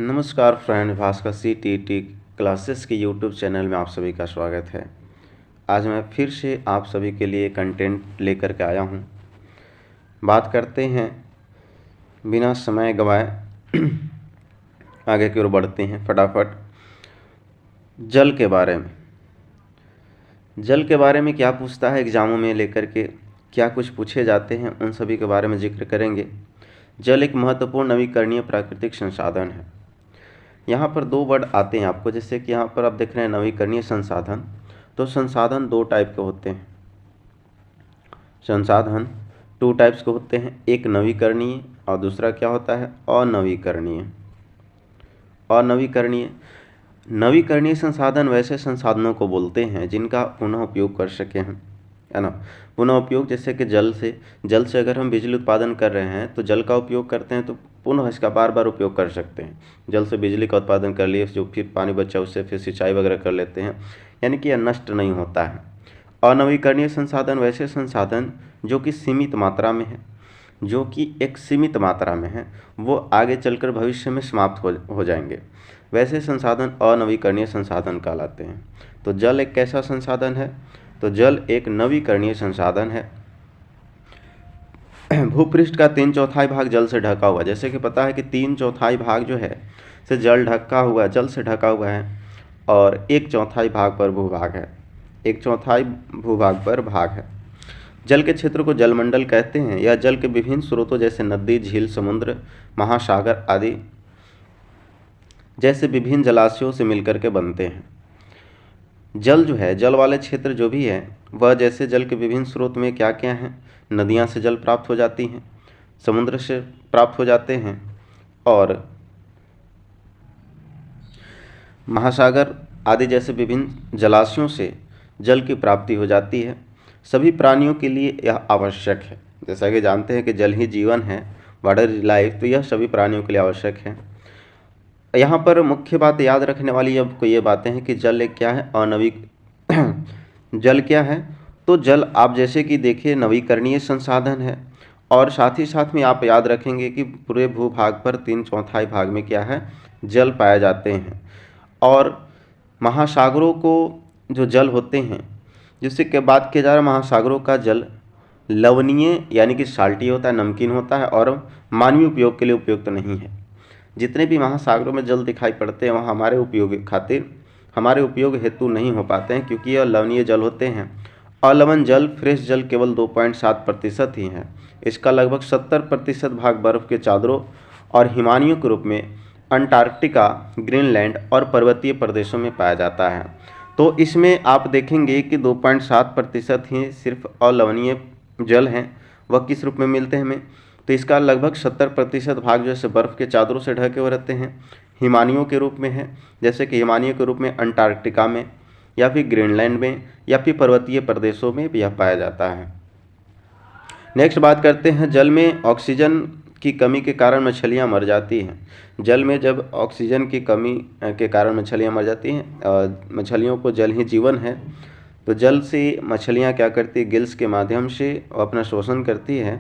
नमस्कार friend, Bhaskar CTT classes के YouTube channel में आप सभी का स्वागत है। आज मैं फिर से आप सभी के लिए कंटेंट लेकर के आया हूं। बात करते हैं बिना समय गवाए आगे की ओर बढ़ते हैं फटाफट। जल के बारे में क्या पूछता है एग्ज़ामों में लेकर के, क्या कुछ पूछे जाते हैं, उन सभी के बारे में जिक्र करेंगे। जल एक महत्वपूर्ण नवीकरणीय प्राकृतिक संसाधन है। यहाँ पर दो वर्ड आते हैं आपको, जैसे कि यहाँ पर आप देख रहे हैं नवीकरणीय संसाधन। तो संसाधन दो टाइप के होते हैं। संसाधन टू टाइप्स के होते हैं, एक नवीकरणीय और दूसरा क्या होता है अनवीकरणीय। नवीकरणीय संसाधन वैसे संसाधनों को बोलते हैं जिनका पुनः उपयोग कर सके हम, है ना। पुनः उपयोग जैसे कि जल से अगर हम बिजली उत्पादन कर रहे हैं तो जल का उपयोग करते हैं तो पुनः इसका बार बार उपयोग कर सकते हैं। जल से बिजली का उत्पादन कर लिए, जो फिर पानी बचा उससे फिर सिंचाई वगैरह कर लेते हैं, यानी कि यह नष्ट नहीं होता है। अनवीकरणीय संसाधन वैसे संसाधन जो कि सीमित मात्रा में है, वो आगे चलकर भविष्य में समाप्त हो जाएंगे। वैसे संसाधन अनवीकरणीय संसाधन कहलाते हैं। तो जल एक कैसा संसाधन है? तो जल एक नवीकरणीय संसाधन है। भूपृष्ठ का 3/4 भाग जल से ढका हुआ, जैसे कि पता है कि 3/4 भाग जो है से जल से ढका हुआ है, और 1/4 भाग पर भूभाग है। 1/4 भूभाग पर भाग है। जल के क्षेत्र को जलमंडल कहते हैं। यह जल के विभिन्न स्रोतों जैसे नदी, झील, समुद्र, महासागर आदि जैसे विभिन्न जलाशयों से मिलकर के बनते हैं। जल जो है, जल वाले क्षेत्र जो भी है वह जैसे जल के विभिन्न स्रोत में क्या क्या हैं, नदियाँ से जल प्राप्त हो जाती हैं, समुद्र से प्राप्त हो जाते हैं, और महासागर आदि जैसे विभिन्न जलाशयों से जल की प्राप्ति हो जाती है। सभी प्राणियों के लिए यह आवश्यक है। जैसा कि जानते हैं कि जल ही जीवन है, वाटर इज लाइफ, तो यह सभी प्राणियों के लिए आवश्यक है। यहाँ पर मुख्य बात याद रखने वाली आपको ये बातें हैं कि जल एक क्या है, जल क्या है? तो जल आप जैसे कि देखिए नवीकरणीय संसाधन है, और साथ ही साथ में आप याद रखेंगे कि पूरे भूभाग पर 3/4 भाग में क्या है, जल पाए जाते हैं। और महासागरों को जो जल होते हैं, जिससे कि बात किया जा रहा है, महासागरों का जल लवणीय यानी कि साल्टी होता है, नमकीन होता है, और मानवीय उपयोग के लिए उपयुक्त नहीं है। जितने भी महासागरों में जल दिखाई पड़ते हैं वह हमारे उपयोग हेतु नहीं हो पाते हैं, क्योंकि यह लवणीय जल होते हैं। अलवण जल, फ्रेश जल केवल 2.7% ही है। इसका लगभग 70% भाग बर्फ़ के चादरों और हिमानियों के रूप में अंटार्कटिका, ग्रीनलैंड और पर्वतीय प्रदेशों में पाया जाता है। तो इसमें आप देखेंगे कि 2.7% ही सिर्फ अलवणीय जल हैं। वह किस रूप में मिलते हैं हमें? तो इसका लगभग 70% भाग जैसे बर्फ़ के चादरों से ढके हुए रहते हैं, हिमानियों के रूप में है, जैसे कि हिमानियों के रूप में अंटार्कटिका में, या फिर ग्रीनलैंड में, या फिर पर्वतीय प्रदेशों में यह पाया जाता है। नेक्स्ट बात करते हैं, जल में ऑक्सीजन की कमी के कारण मछलियाँ मर जाती हैं। जल में जब ऑक्सीजन की कमी के कारण मछलियाँ मर जाती हैं, मछलियों को जल ही जीवन है, तो जल से मछलियाँ क्या करती है, गिल्स के माध्यम से अपना शोषण करती है,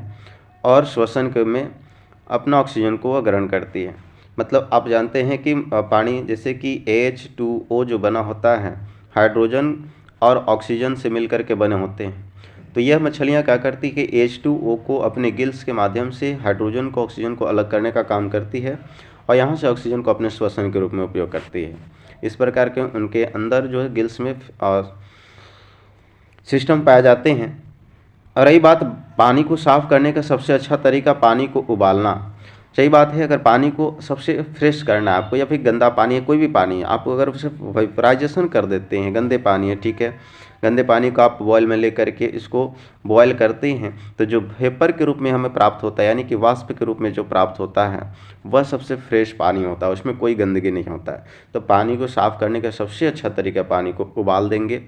और श्वसन में अपना ऑक्सीजन को वह ग्रहण करती है। मतलब आप जानते हैं कि पानी जैसे कि H2O जो बना होता है, हाइड्रोजन और ऑक्सीजन से मिलकर के बने होते हैं। तो यह मछलियाँ क्या करती है कि H2O को अपने गिल्स के माध्यम से हाइड्रोजन को, ऑक्सीजन को अलग करने का काम करती है, और यहाँ से ऑक्सीजन को अपने श्वसन के रूप में उपयोग करती है। इस प्रकार के उनके अंदर जो है गिल्स में सिस्टम पाए जाते हैं। और रही बात पानी को साफ़ करने का सबसे अच्छा तरीका पानी को उबालना। सही बात है, अगर पानी को सबसे फ्रेश करना है आपको, या फिर गंदा पानी है, कोई भी पानी है, आप अगर उसे वेपराइजेशन कर देते हैं, गंदे पानी है, ठीक है, गंदे पानी को आप बॉयल में ले करके इसको बॉयल करते हैं, तो जो वेपर के रूप में हमें प्राप्त होता है, यानी कि वाष्प के रूप में जो प्राप्त होता है, वह सबसे फ्रेश पानी होता है, उसमें कोई गंदगी नहीं होता है। तो पानी को साफ़ करने का सबसे अच्छा तरीका पानी को उबाल देंगे।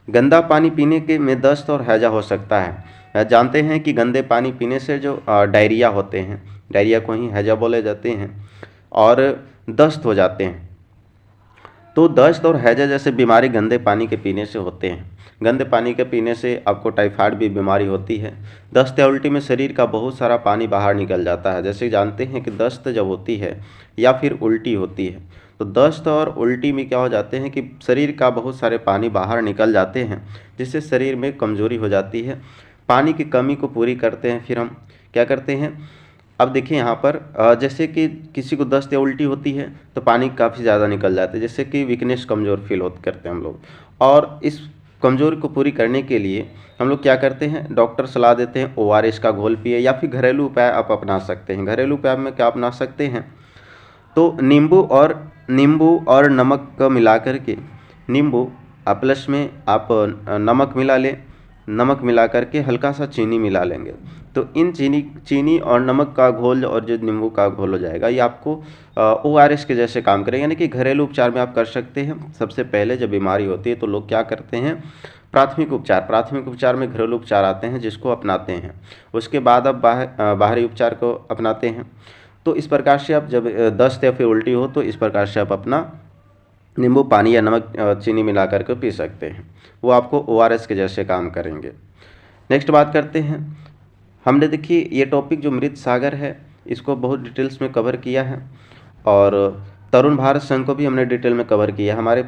गंदा पानी पीने के में दस्त और हैजा हो सकता है। जानते हैं कि गंदे पानी पीने से जो डायरिया होते हैं, डायरिया को ही हैजा बोले जाते हैं, और दस्त हो जाते हैं। तो दस्त और हैजा जैसे बीमारी गंदे पानी के पीने से होते हैं। गंदे पानी के पीने से आपको टाइफाइड भी बीमारी होती है। दस्त या उल्टी में शरीर का बहुत सारा पानी बाहर निकल जाता है। जैसे जानते हैं कि दस्त जब होती है या फिर उल्टी होती है, तो दस्त और उल्टी में क्या हो जाते हैं कि शरीर का बहुत सारे पानी बाहर निकल जाते हैं, जिससे शरीर में कमज़ोरी हो जाती है। पानी की कमी को पूरी करते हैं फिर हम क्या करते हैं। अब देखिए यहाँ पर जैसे कि किसी को दस्त या उल्टी होती है तो पानी काफ़ी ज़्यादा निकल जाता है, जैसे कि वीकनेस, कमज़ोर फील होते करते हैं हम लोग। और इस कमज़ोरी को पूरी करने के लिए हम लोग क्या करते हैं, डॉक्टर सलाह देते हैं ORS का घोल पिए, या फिर घरेलू उपाय आप अपना सकते हैं। घरेलू उपाय में क्या अपना सकते हैं, तो नींबू और नमक का मिला करके, नींबू प्लस में आप नमक मिला लें, नमक मिला करके हल्का सा चीनी मिला लेंगे, तो इन चीनी और नमक का घोल और जो नींबू का घोल हो जाएगा, ये आपको ORS के जैसे काम करेगा। यानी कि घरेलू उपचार में आप कर सकते हैं। सबसे पहले जब बीमारी होती है तो लोग क्या करते हैं, प्राथमिक उपचार में घरेलू उपचार आते हैं जिसको अपनाते हैं। उसके बाद आप बाहरी उपचार को अपनाते हैं। तो इस प्रकार से आप जब दस्त या फिर उल्टी हो तो इस प्रकार से आप अपना नींबू पानी या नमक चीनी मिला करके पी सकते हैं। वो आपको ORS के जैसे काम करेंगे। नेक्स्ट बात करते हैं, हमने देखिए ये टॉपिक जो मृत सागर है इसको बहुत डिटेल्स में कवर किया है, और तरुण भारत संघ को भी हमने डिटेल में कवर किया है। हमारे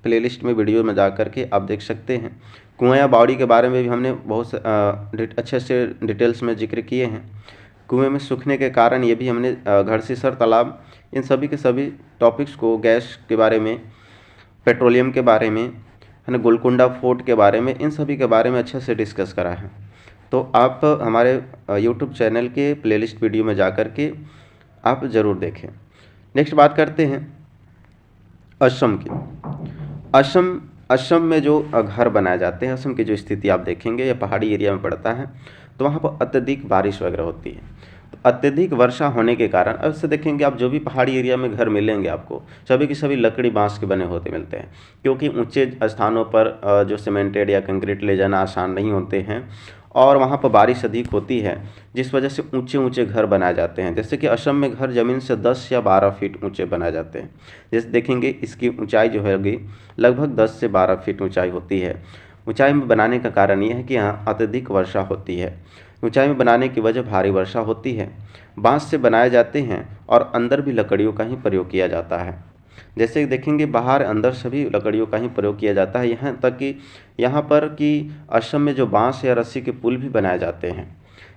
प्लेलिस्ट में वीडियो में जा करके आप देख सकते हैं। कुआं या बावड़ी के बारे में भी हमने बहुत अच्छे से डिटेल्स में जिक्र किए हैं। कुएं में सूखने के कारण ये भी हमने घड़सीसर तालाब, इन सभी के सभी टॉपिक्स को, गैस के बारे में, पेट्रोलियम के बारे में, है ना, गोलकुंडा फोर्ट के बारे में, इन सभी के बारे में अच्छे से डिस्कस करा है। तो आप हमारे YouTube चैनल के प्लेलिस्ट वीडियो में जा कर के आप ज़रूर देखें। नेक्स्ट बात करते हैं असम की। असम में जो घर बनाए जाते हैं, असम की जो स्थिति आप देखेंगे, ये पहाड़ी एरिया में पड़ता है, तो वहाँ पर अत्यधिक बारिश वगैरह होती है। तो अत्यधिक वर्षा होने के कारण अब से देखेंगे आप, जो भी पहाड़ी एरिया में घर मिलेंगे आपको, सभी के सभी लकड़ी बांस के बने होते मिलते हैं, क्योंकि ऊंचे स्थानों पर जो सीमेंटेड या कंक्रीट ले जाना आसान नहीं होते हैं, और वहाँ पर बारिश अधिक होती है, जिस वजह से ऊंचे ऊंचे घर बनाए जाते हैं। जैसे कि असम में घर ज़मीन से 10 या 12 फीट ऊंचे बनाए जाते हैं। जैसे देखेंगे इसकी ऊंचाई जो होगी लगभग 10 से 12 फीट ऊंचाई होती है। ऊंचाई में बनाने का कारण यह है कि यहाँ अत्यधिक वर्षा होती है। ऊंचाई में बनाने की वजह भारी वर्षा होती है। बांस से बनाए जाते हैं और अंदर भी लकड़ियों का ही प्रयोग किया जाता है। जैसे देखेंगे बाहर अंदर सभी लकड़ियों का ही प्रयोग किया जाता है। यहाँ तक कि यहाँ पर कि असम में जो बांस या रस्सी के पुल भी बनाए जाते हैं,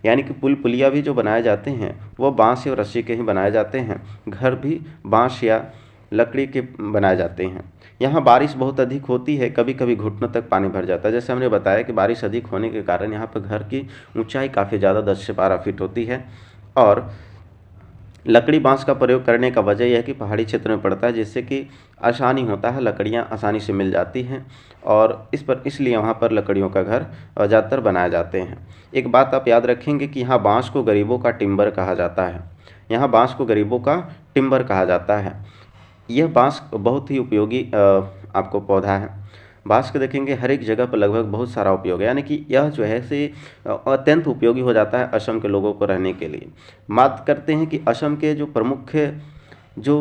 यानी कि पुलिया भी जो बनाए जाते हैं वो बांस या रस्सी के ही बनाए जाते हैं। घर भी बांस या लकड़ी के बनाए जाते हैं। यहाँ बारिश बहुत अधिक होती है, कभी कभी घुटनों तक पानी भर जाता है। जैसे हमने बताया कि बारिश अधिक होने के कारण यहाँ पर घर की ऊंचाई काफ़ी ज़्यादा 10 से 12 फीट होती है, और लकड़ी बांस का प्रयोग करने का वजह यह है कि पहाड़ी क्षेत्र में पड़ता है, जिससे कि आसानी होता है, लकड़ियाँ आसानी से मिल जाती हैं, और इसलिए वहाँ पर लकड़ियों का घर ज़्यादातर बनाए जाते हैं। एक बात आप याद रखेंगे कि यहाँ बांस को गरीबों का टिम्बर कहा जाता है। यहाँ बांस को गरीबों का टिम्बर कहा जाता है। यह बांस बहुत ही उपयोगी आपको पौधा है। बांस के देखेंगे हर एक जगह पर लगभग बहुत सारा उपयोग है, यानी कि यह जो है से अत्यंत उपयोगी हो जाता है असम के लोगों को रहने के लिए। बात करते हैं कि असम के जो प्रमुख जो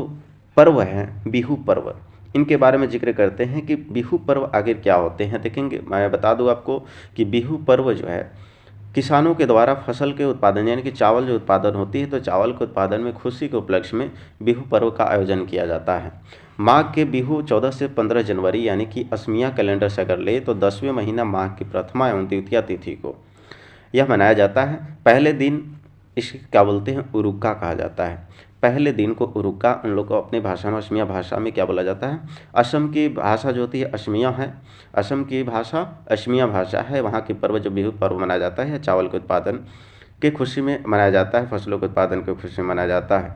पर्व हैं, बिहू पर्व, इनके बारे में जिक्र करते हैं कि बिहू पर्व आखिर क्या होते हैं। देखेंगे मैं बता दूं आपको कि बिहू पर्व जो है किसानों के द्वारा फसल के उत्पादन, यानी कि चावल जो उत्पादन होती है, तो चावल के उत्पादन में खुशी के उपलक्ष्य में बिहू पर्व का आयोजन किया जाता है। माघ के बिहू 14 से 15 जनवरी, यानी कि असमिया कैलेंडर से अगर ले तो 10वें महीना माघ की प्रथमा एवं द्वितीया तिथि को यह मनाया जाता है। पहले दिन इसे क्या बोलते हैं, उरुक्का कहा जाता है। पहले दिन को उरुक्का, उन लोग को अपनी भाषा में, असमिया भाषा में क्या बोला जाता है। असम की भाषा जो होती है असमिया है, असम की भाषा असमिया भाषा है। वहाँ की पर्व जो बिहू पर्व मनाया जाता है चावल के उत्पादन की खुशी में मनाया जाता है, फसलों के उत्पादन की खुशी में मनाया जाता है।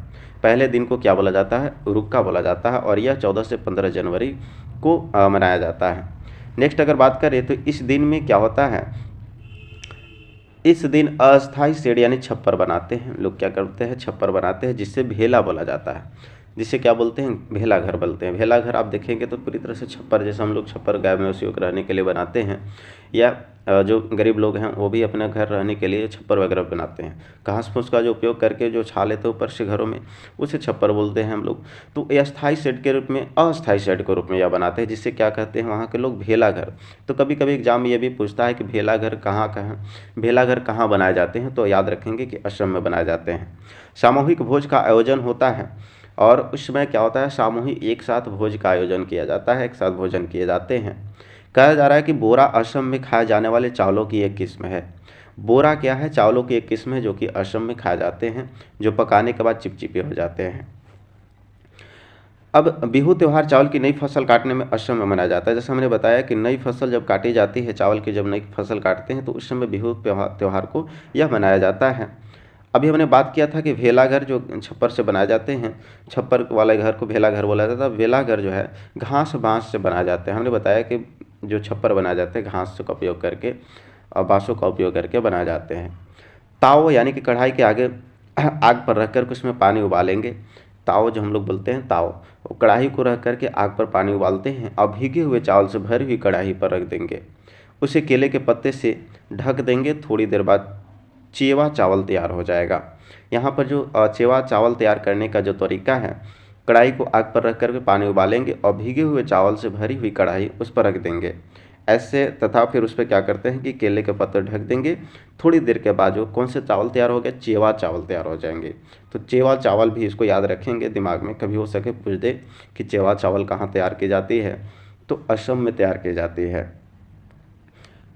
पहले दिन को क्या बोला जाता है, उरुक्का बोला जाता है, और यह 14 से 15 जनवरी को मनाया जाता है। नेक्स्ट अगर बात करें तो इस दिन में क्या होता है, इस दिन अस्थाई शेड यानी छप्पर बनाते हैं लोग। क्या करते हैं, छप्पर बनाते हैं, जिससे भेला बोला जाता है। जिसे क्या बोलते हैं, भेला घर बोलते हैं। भेला घर आप देखेंगे तो पूरी तरह से छप्पर, जैसे हम लोग छप्पर गाय मवेशियों को रहने के लिए बनाते हैं, या जो गरीब लोग हैं वो भी अपने घर रहने के लिए छप्पर वगैरह बनाते हैं। घास फूस का जो उपयोग करके जो छा लेते हैं ऊपर से घरों में, उसे छप्पर बोलते हैं हम लोग। तो अस्थायी शेड के रूप में, अस्थायी शेड के रूप में यह बनाते हैं, जिससे क्या कहते हैं वहाँ के लोग भेला घर। तो कभी कभी एग्जाम में ये भी पूछता है कि भेला घर कहाँ बनाए जाते हैं, तो याद रखेंगे कि आश्रम में बनाए जाते हैं। सामूहिक भोज का आयोजन होता है, और उस समय क्या होता है, सामूहिक एक साथ भोज का आयोजन किया जाता है, एक साथ भोजन किए जाते हैं। कहा जा रहा है कि बोरा आश्रम में खाए जाने वाले चावलों की एक किस्म है। बोरा क्या है, चावलों की एक किस्म है जो कि आश्रम में खाए जाते हैं, जो पकाने के बाद चिपचिपे हो जाते हैं। अब बिहू त्यौहार चावल की नई फसल काटने में आश्रम में मनाया जाता है। जैसे हमने बताया कि नई फसल जब काटी जाती है, चावल की जब नई फसल काटते हैं तो उस समय बिहू त्यौहार को यह मनाया जाता है। अभी हमने बात किया था कि भेला घर जो छप्पर से बनाए जाते हैं, छप्पर वाले घर को भेला घर बोला जाता है। भेला घर जो है घास बाँस से बनाया जाता है। हमने बताया कि जो छप्पर बनाए जाते हैं घास का उपयोग करके और बाँसों का उपयोग करके बनाए जाते हैं। ताव यानी कि कढ़ाई के आगे आग पर रख कर उसमें पानी उबालेंगे। ताव जो हम लोग बोलते हैं ताव, वो कढ़ाई को रख करके आग पर पानी उबालते हैं और भीगे हुए चावल से भरी हुई कढ़ाई पर रख देंगे। उसे केले के पत्ते से ढक देंगे। थोड़ी देर बाद चेवा चावल तैयार हो जाएगा। यहाँ पर जो चेवा चावल तैयार करने का जो तरीका है, कढ़ाई को आग पर रख करके पानी उबालेंगे और भीगे हुए चावल से भरी हुई कढ़ाई उस पर रख देंगे ऐसे, तथा फिर उस पर क्या करते हैं कि केले के पत्ते ढक देंगे। थोड़ी देर के बाद जो कौन से चावल तैयार हो गए, चेवा चावल तैयार हो जाएंगे। तो चेवा चावल भी इसको याद रखेंगे दिमाग में, कभी हो सके पूछ दे कि चेवा चावल कहाँ तैयार की जाती है, तो असम में तैयार की जाती है।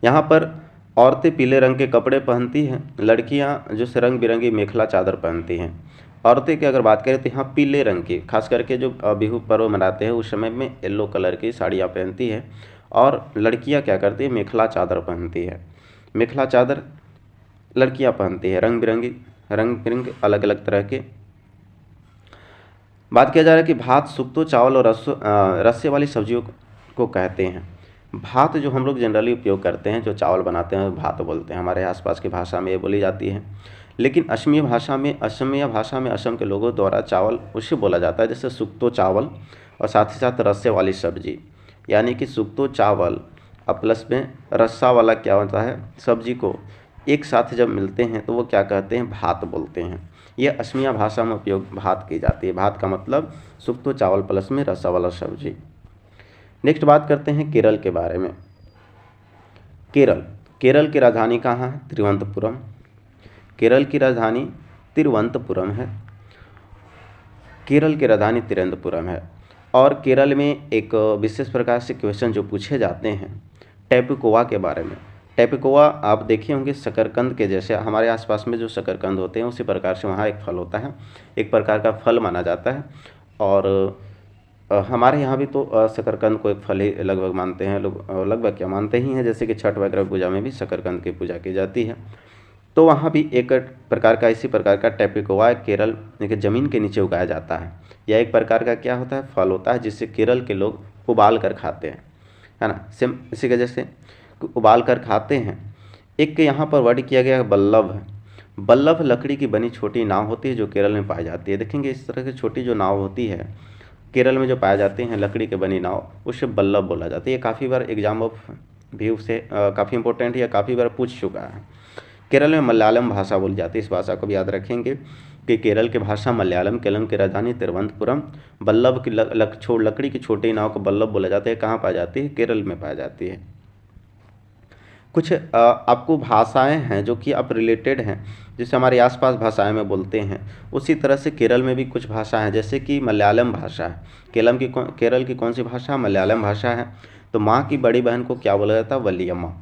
यहाँ पर औरतें पीले रंग के कपड़े पहनती हैं, लड़कियाँ जो रंग बिरंगी मेखला चादर पहनती हैं। औरतें की अगर बात करें तो यहाँ पीले रंग की, खास करके जो बिहू पर्व मनाते हैं उस समय में येलो कलर की साड़ियाँ पहनती है, और लड़कियाँ क्या करती है, मेखला चादर पहनती है। मेखला चादर लड़कियाँ पहनती है, रंग बिरंगे अलग अलग तरह के। बात किया जा रहा है कि भात सुक्तो चावल और रस्से वाली सब्जियों को कहते हैं। भात जो हम लोग जनरली उपयोग करते हैं, जो चावल बनाते हैं भात बोलते हैं, हमारे आसपास की भाषा में ये बोली जाती है। लेकिन असमिया भाषा में असम के लोगों द्वारा चावल उसे बोला जाता है जैसे सुक्तो चावल, और साथ ही साथ रस्से वाली सब्जी, यानी कि सुक्तो चावल और प्लस में रस्सा वाला क्या होता है, सब्जी को एक साथ जब मिलते हैं तो वो क्या कहते हैं, भात बोलते हैं। ये असमिया भाषा में उपयोग भात की जाती है। भात का मतलब सुक्तो चावल प्लस में रस्सा वाला सब्जी। नेक्स्ट बात करते हैं केरल के बारे में। केरल की राजधानी कहाँ है, तिरुवनंतपुरम। केरल की राजधानी तिरुवनंतपुरम है। केरल की राजधानी तिरुवनंतपुरम है। और केरल में एक विशेष प्रकार से क्वेश्चन जो पूछे जाते हैं टैपिकोआ के बारे में। टैपिकोआ आप देखे होंगे शकरकंद के जैसे, हमारे आसपास में जो शकरकंद होते हैं उसी प्रकार से वहाँ एक फल होता है, एक प्रकार का फल माना जाता है। और हमारे यहाँ भी तो शकरकंद को एक फल ही लगभग मानते हैं लोग, लगभग क्या मानते ही हैं, जैसे कि छठ वगैरह पूजा में भी शकरकंद की पूजा की जाती है। तो वहाँ भी एक प्रकार का इसी प्रकार का टैपिकोआ केरल के ज़मीन के नीचे उगाया जाता है। यह एक प्रकार का क्या होता है, फल होता है, जिससे केरल के लोग उबाल कर खाते हैं, है ना। सेम इसी वजह से उबाल कर खाते हैं। एक यहाँ पर वर्ड किया गया है बल्लभ। बल्लभ लकड़ी की बनी छोटी नाव होती है जो केरल में पाई जाती है। देखेंगे इस तरह की छोटी जो नाव होती है केरल में जो पाए जाते हैं, लकड़ी के बनी नाव, उसे बल्लभ बोला जाता है। ये काफ़ी बार एग्जाम ऑफ व्यू से काफ़ी इंपॉर्टेंट या काफ़ी बार पूछ चुका है। केरल में मलयालम भाषा बोली जाती है, इस भाषा को भी याद रखेंगे कि केरल की भाषा मलयालम। केरल की राजधानी तिरुवनंतपुरम। बल्लभ की लकड़ी की छोटी नाव को बल्लभ बोला जाता है। कहाँ पाई जाती है, केरल में पाई जाती है। कुछ आपको भाषाएं हैं जो कि आप रिलेटेड हैं, जिसे हमारे आसपास भाषाएं में बोलते हैं, उसी तरह से केरल में भी कुछ भाषा हैं, जैसे कि मलयालम भाषा है। केरल की कौन सी भाषा, मलयालम भाषा है। तो माँ की बड़ी बहन को क्या बोला जाता है, वलियम्मा।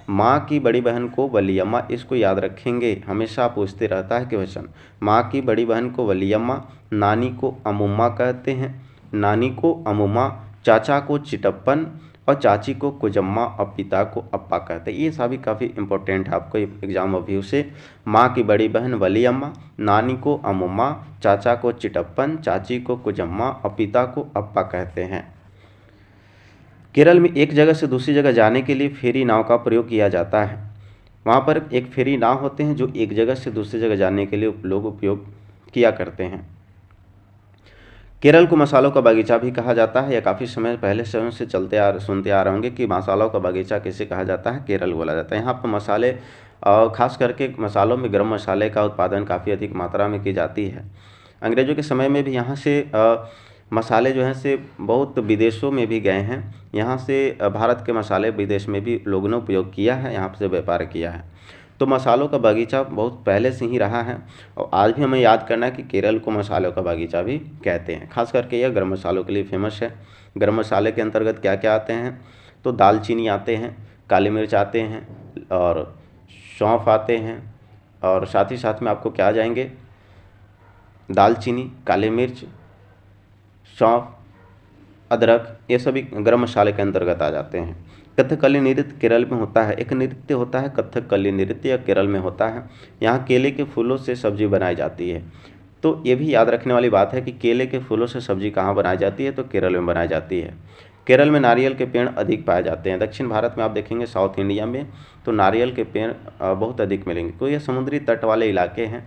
माँ की बड़ी बहन को वलियम्मा, इसको याद रखेंगे, हमेशा पूछते रहता है क्वेश्चन। माँ की बड़ी बहन को वलियम्मा। नानी को अमुम्मा कहते हैं, नानी को अमुम्मा। चाचा को चिटप्पन, और चाची को कुजम्मा, और पिता को अप्पा कहते हैं। ये सभी काफ़ी इंपॉर्टेंट है आपको एग्जाम व्यू से। माँ की बड़ी बहन वलियम्मा, नानी को अमुम्मा, चाचा को चिटप्पन, चाची को कुजम्मा, और पिता को अप्पा कहते हैं। केरल में एक जगह से दूसरी जगह जाने के लिए फेरी नाव का प्रयोग किया जाता है। वहाँ पर एक फेरी नाव होते हैं जो एक जगह से दूसरी जगह जाने के लिए लोग उपयोग किया करते हैं। केरल को मसालों का बागीचा भी कहा जाता है। या काफ़ी समय पहले समय से सुनते आ रहे होंगे कि मसालों का बागीचा किसे कहा जाता है, केरल बोला जाता है। यहाँ पर मसाले खास करके मसालों में गरम मसाले का उत्पादन काफ़ी अधिक मात्रा में की जाती है। अंग्रेज़ों के समय में भी यहाँ से मसाले जो हैं से बहुत विदेशों में भी गए हैं। यहाँ से भारत के मसाले विदेश में भी लोगों ने उपयोग किया है, यहाँ से व्यापार किया है। तो मसालों का बागीचा बहुत पहले से ही रहा है और आज भी हमें याद करना है कि केरल को मसालों का बागीचा भी कहते हैं। खास करके यह गरम मसालों के लिए फेमस है। गरम मसाले के अंतर्गत क्या क्या आते हैं, तो दालचीनी आते हैं, काली मिर्च आते हैं और सौंफ आते हैं, और साथ ही साथ में आपको क्या आ जाएंगे, दालचीनी, काली मिर्च, सौंफ, अदरक, ये सभी गरम मसाले के अंतर्गत आ जाते हैं। कथकली नृत्य केरल में होता है। एक नृत्य होता है कथकली नृत्य, या केरल में होता है। यहाँ केले के फूलों से सब्जी बनाई जाती है। तो ये भी याद रखने वाली बात है कि केले के फूलों से सब्जी कहाँ बनाई जाती है, तो केरल में बनाई जाती है। केरल में नारियल के पेड़ अधिक पाए जाते हैं। दक्षिण भारत में आप देखेंगे साउथ इंडिया में तो नारियल के पेड़ बहुत अधिक मिलेंगे। तो ये समुद्री तट वाले इलाके हैं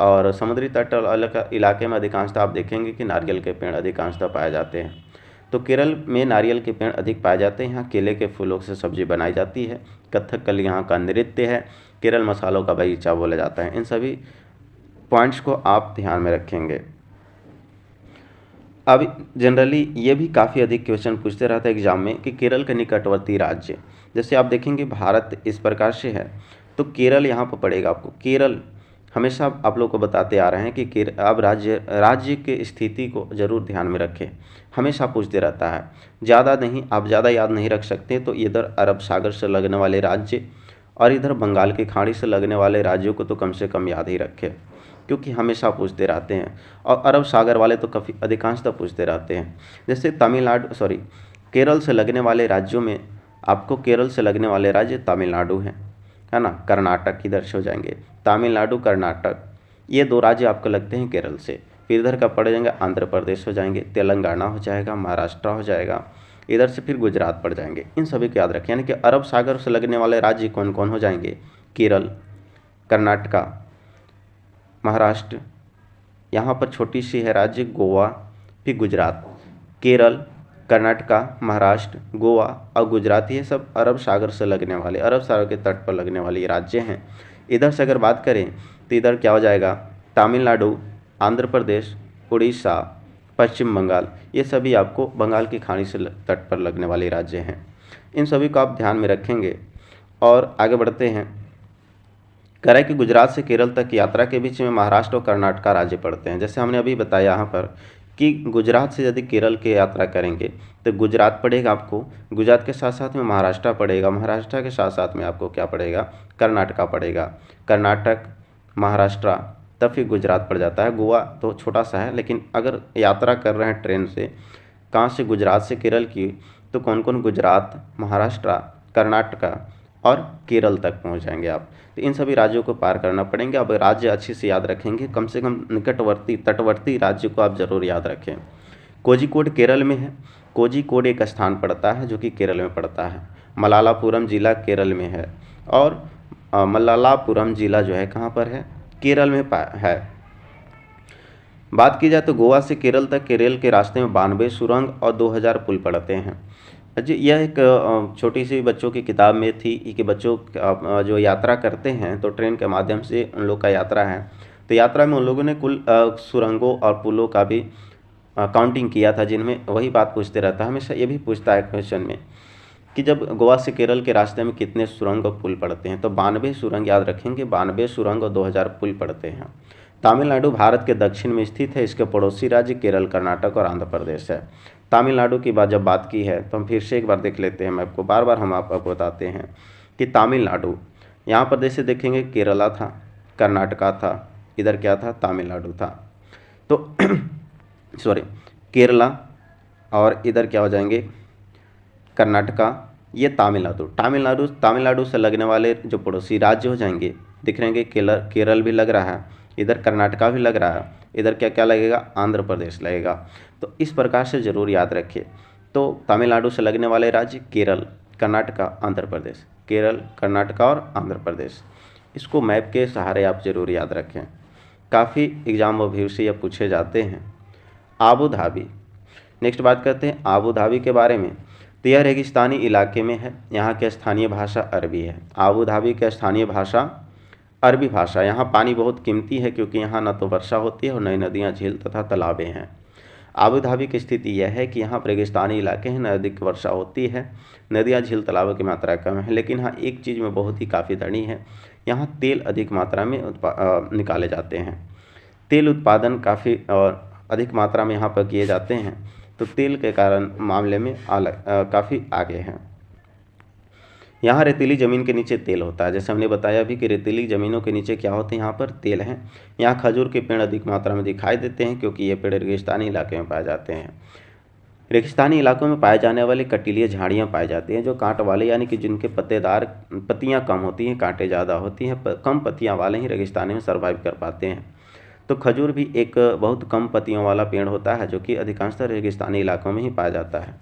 और समुद्री तट इलाके में अधिकांशतः आप देखेंगे कि नारियल के पेड़ अधिकांशतः पाए जाते हैं। तो केरल में नारियल के पेड़ अधिक पाए जाते हैं। यहाँ केले के फूलों से सब्जी बनाई जाती है। कथकली यहाँ का नृत्य है। केरल मसालों का बागीचा बोला जाता है। इन सभी पॉइंट्स को आप ध्यान में रखेंगे। अब जनरली ये भी काफ़ी अधिक क्वेश्चन पूछते रहते हैं एग्जाम में कि केरल के निकटवर्ती राज्य, जैसे आप देखेंगे भारत इस प्रकार से है तो केरल यहाँ पर पड़ेगा आपको। केरल हमेशा आप लोग को बताते आ रहे हैं कि अब राज्य के स्थिति को ज़रूर ध्यान में रखें। हमेशा पूछते रहता है, ज़्यादा नहीं, आप ज़्यादा याद नहीं रख सकते तो इधर अरब सागर से लगने वाले राज्य और इधर बंगाल की खाड़ी से लगने वाले राज्यों को तो कम से कम याद ही रखें, क्योंकि हमेशा पूछते रहते हैं। और अरब सागर वाले तो काफ़ी अधिकांशतः पूछते रहते हैं। जैसे केरल से लगने वाले राज्यों में आपको केरल से लगने वाले राज्य तमिलनाडु हैं, है ना, कर्नाटक इधर से हो जाएंगे, तमिलनाडु, कर्नाटक, ये दो राज्य आपको लगते हैं केरल से। फिर इधर का पड़ जाएंगे आंध्र प्रदेश हो जाएंगे, तेलंगाना हो जाएगा, महाराष्ट्र हो जाएगा, इधर से फिर गुजरात पड़ जाएंगे। इन सभी को याद रखें, यानी कि अरब सागर से लगने वाले राज्य कौन कौन हो जाएंगे, केरल, कर्नाटका, महाराष्ट्र, यहाँ पर छोटी सी है राज्य गोवा, फिर गुजरात। केरल, कर्नाटका, महाराष्ट्र, गोवा और गुजरात, ये सब अरब सागर से लगने वाले, अरब सागर के तट पर लगने वाले राज्य हैं। इधर से अगर बात करें तो इधर क्या हो जाएगा, तमिलनाडु, आंध्र प्रदेश, उड़ीसा, पश्चिम बंगाल, ये सभी आपको बंगाल की खाड़ी से तट पर लगने वाले राज्य हैं। इन सभी को आप ध्यान में रखेंगे। और आगे बढ़ते हैं। कह रहा है कि गुजरात से केरल तक की यात्रा के बीच में महाराष्ट्र और कर्नाटक राज्य पड़ते हैं। जैसे हमने अभी बताया यहाँ पर कि गुजरात से यदि केरल की यात्रा करेंगे तो गुजरात पड़ेगा आपको, गुजरात के साथ साथ में महाराष्ट्र पड़ेगा, महाराष्ट्र के साथ साथ में आपको क्या पड़ेगा, कर्नाटका पड़ेगा, कर्नाटक, महाराष्ट्र, तब फिर गुजरात पड़ जाता है। गोवा तो छोटा सा है, लेकिन अगर यात्रा कर रहे हैं ट्रेन से कहाँ से, गुजरात से केरल की, तो कौन कौन गुजरात, महाराष्ट्र, कर्नाटका और केरल तक पहुंच जाएंगे आप। तो इन सभी राज्यों को पार करना पड़ेंगे। अब राज्य अच्छे से याद रखेंगे, कम से कम निकटवर्ती तटवर्ती राज्य को आप जरूर याद रखें। कोझिकोड केरल में है। कोझिकोड एक स्थान पड़ता है जो कि केरल में पड़ता है। मलालापुरम जिला केरल में है और मलालापुरम जिला जो है कहाँ पर है, केरल में है। बात की जाए तो गोवा से केरल तक केरल के रास्ते में 92 सुरंग और 2000 पुल पड़ते हैं। जी, यह एक छोटी सी बच्चों की किताब में थी कि बच्चों जो यात्रा करते हैं तो ट्रेन के माध्यम से उन लोग का यात्रा है, तो यात्रा में उन लोगों ने कुल सुरंगों और पुलों का भी काउंटिंग किया था, जिनमें वही बात पूछते रहता है। हमेशा ये भी पूछता है क्वेश्चन में कि जब गोवा से केरल के रास्ते में कितने सुरंग और पुल पड़ते हैं, तो 92 सुरंग याद रखेंगे, 92 सुरंग और 2000 पुल पड़ते हैं। तमिलनाडु भारत के दक्षिण में स्थित है। इसके पड़ोसी राज्य केरल, कर्नाटक और आंध्र प्रदेश है। तमिलनाडु की बात जब बात की है तो हम फिर से एक बार देख लेते हैं मैप को। बार बार हम आपको बताते हैं कि तमिलनाडु, यहाँ पर जैसे देखेंगे केरला था, कर्नाटका था, इधर क्या था, तमिलनाडु था। तो सॉरी, केरला और इधर क्या हो जाएंगे, कर्नाटका, ये तमिलनाडु से लगने वाले जो पड़ोसी राज्य हो जाएंगे, दिख रहे हैं केरल भी लग रहा है, इधर कर्नाटका भी लग रहा है, इधर क्या क्या लगेगा, आंध्र प्रदेश लगेगा। तो इस प्रकार से ज़रूर याद रखिए। तो तमिलनाडु से लगने वाले राज्य केरल, कर्नाटका, आंध्र प्रदेश, केरल, कर्नाटका और आंध्र प्रदेश। इसको मैप के सहारे आप ज़रूर याद रखें। काफ़ी एग्जाम अभी से यह पूछे जाते हैं। Abu Dhabi. नेक्स्ट बात करते हैं आबू धाबी के बारे में। तो यह रेगिस्तानी इलाके में है। यहाँ की स्थानीय भाषा अरबी है। आबू धाबी की स्थानीय भाषा अरबी भाषा। यहाँ पानी बहुत कीमती है क्योंकि यहाँ न तो वर्षा होती है और नई नदियाँ, झील तथा तालाबें हैं। आबू धाबी की स्थिति यह है कि यहाँ पर रेगिस्तानी इलाके हैं, न अधिक वर्षा होती है, नदियाँ, झील, तालाबों की मात्रा कम है। लेकिन हाँ, एक चीज़ में बहुत ही काफ़ी धनी है, यहाँ तेल अधिक मात्रा में निकाले जाते हैं। तेल उत्पादन काफ़ी और अधिक मात्रा में यहाँ पर किए जाते हैं, तो तेल के कारण मामले में काफ़ी आगे हैं। यहाँ रेतीली ज़मीन के नीचे तेल होता है। जैसे हमने बताया भी कि रेतीली ज़मीनों के नीचे क्या होते हैं, यहाँ पर तेल हैं। यहाँ खजूर के पेड़ अधिक मात्रा में दिखाई देते हैं क्योंकि ये पेड़ रेगिस्तानी इलाके में पाए जाते हैं। रेगिस्तानी इलाकों में पाए जाने वाली कटीली झाड़ियाँ पाई जाती हैं जो कांट वाले, यानी कि जिनके पत्तेदार पत्तियाँ कम होती हैं, कांटे ज़्यादा होती हैं, कम पत्तियाँ वाले ही रेगिस्तानी में सर्वाइव कर पाते हैं। तो खजूर भी एक बहुत कम पत्तियों वाला पेड़ होता है जो कि अधिकांशतः रेगिस्तानी इलाकों में ही पाया जाता है।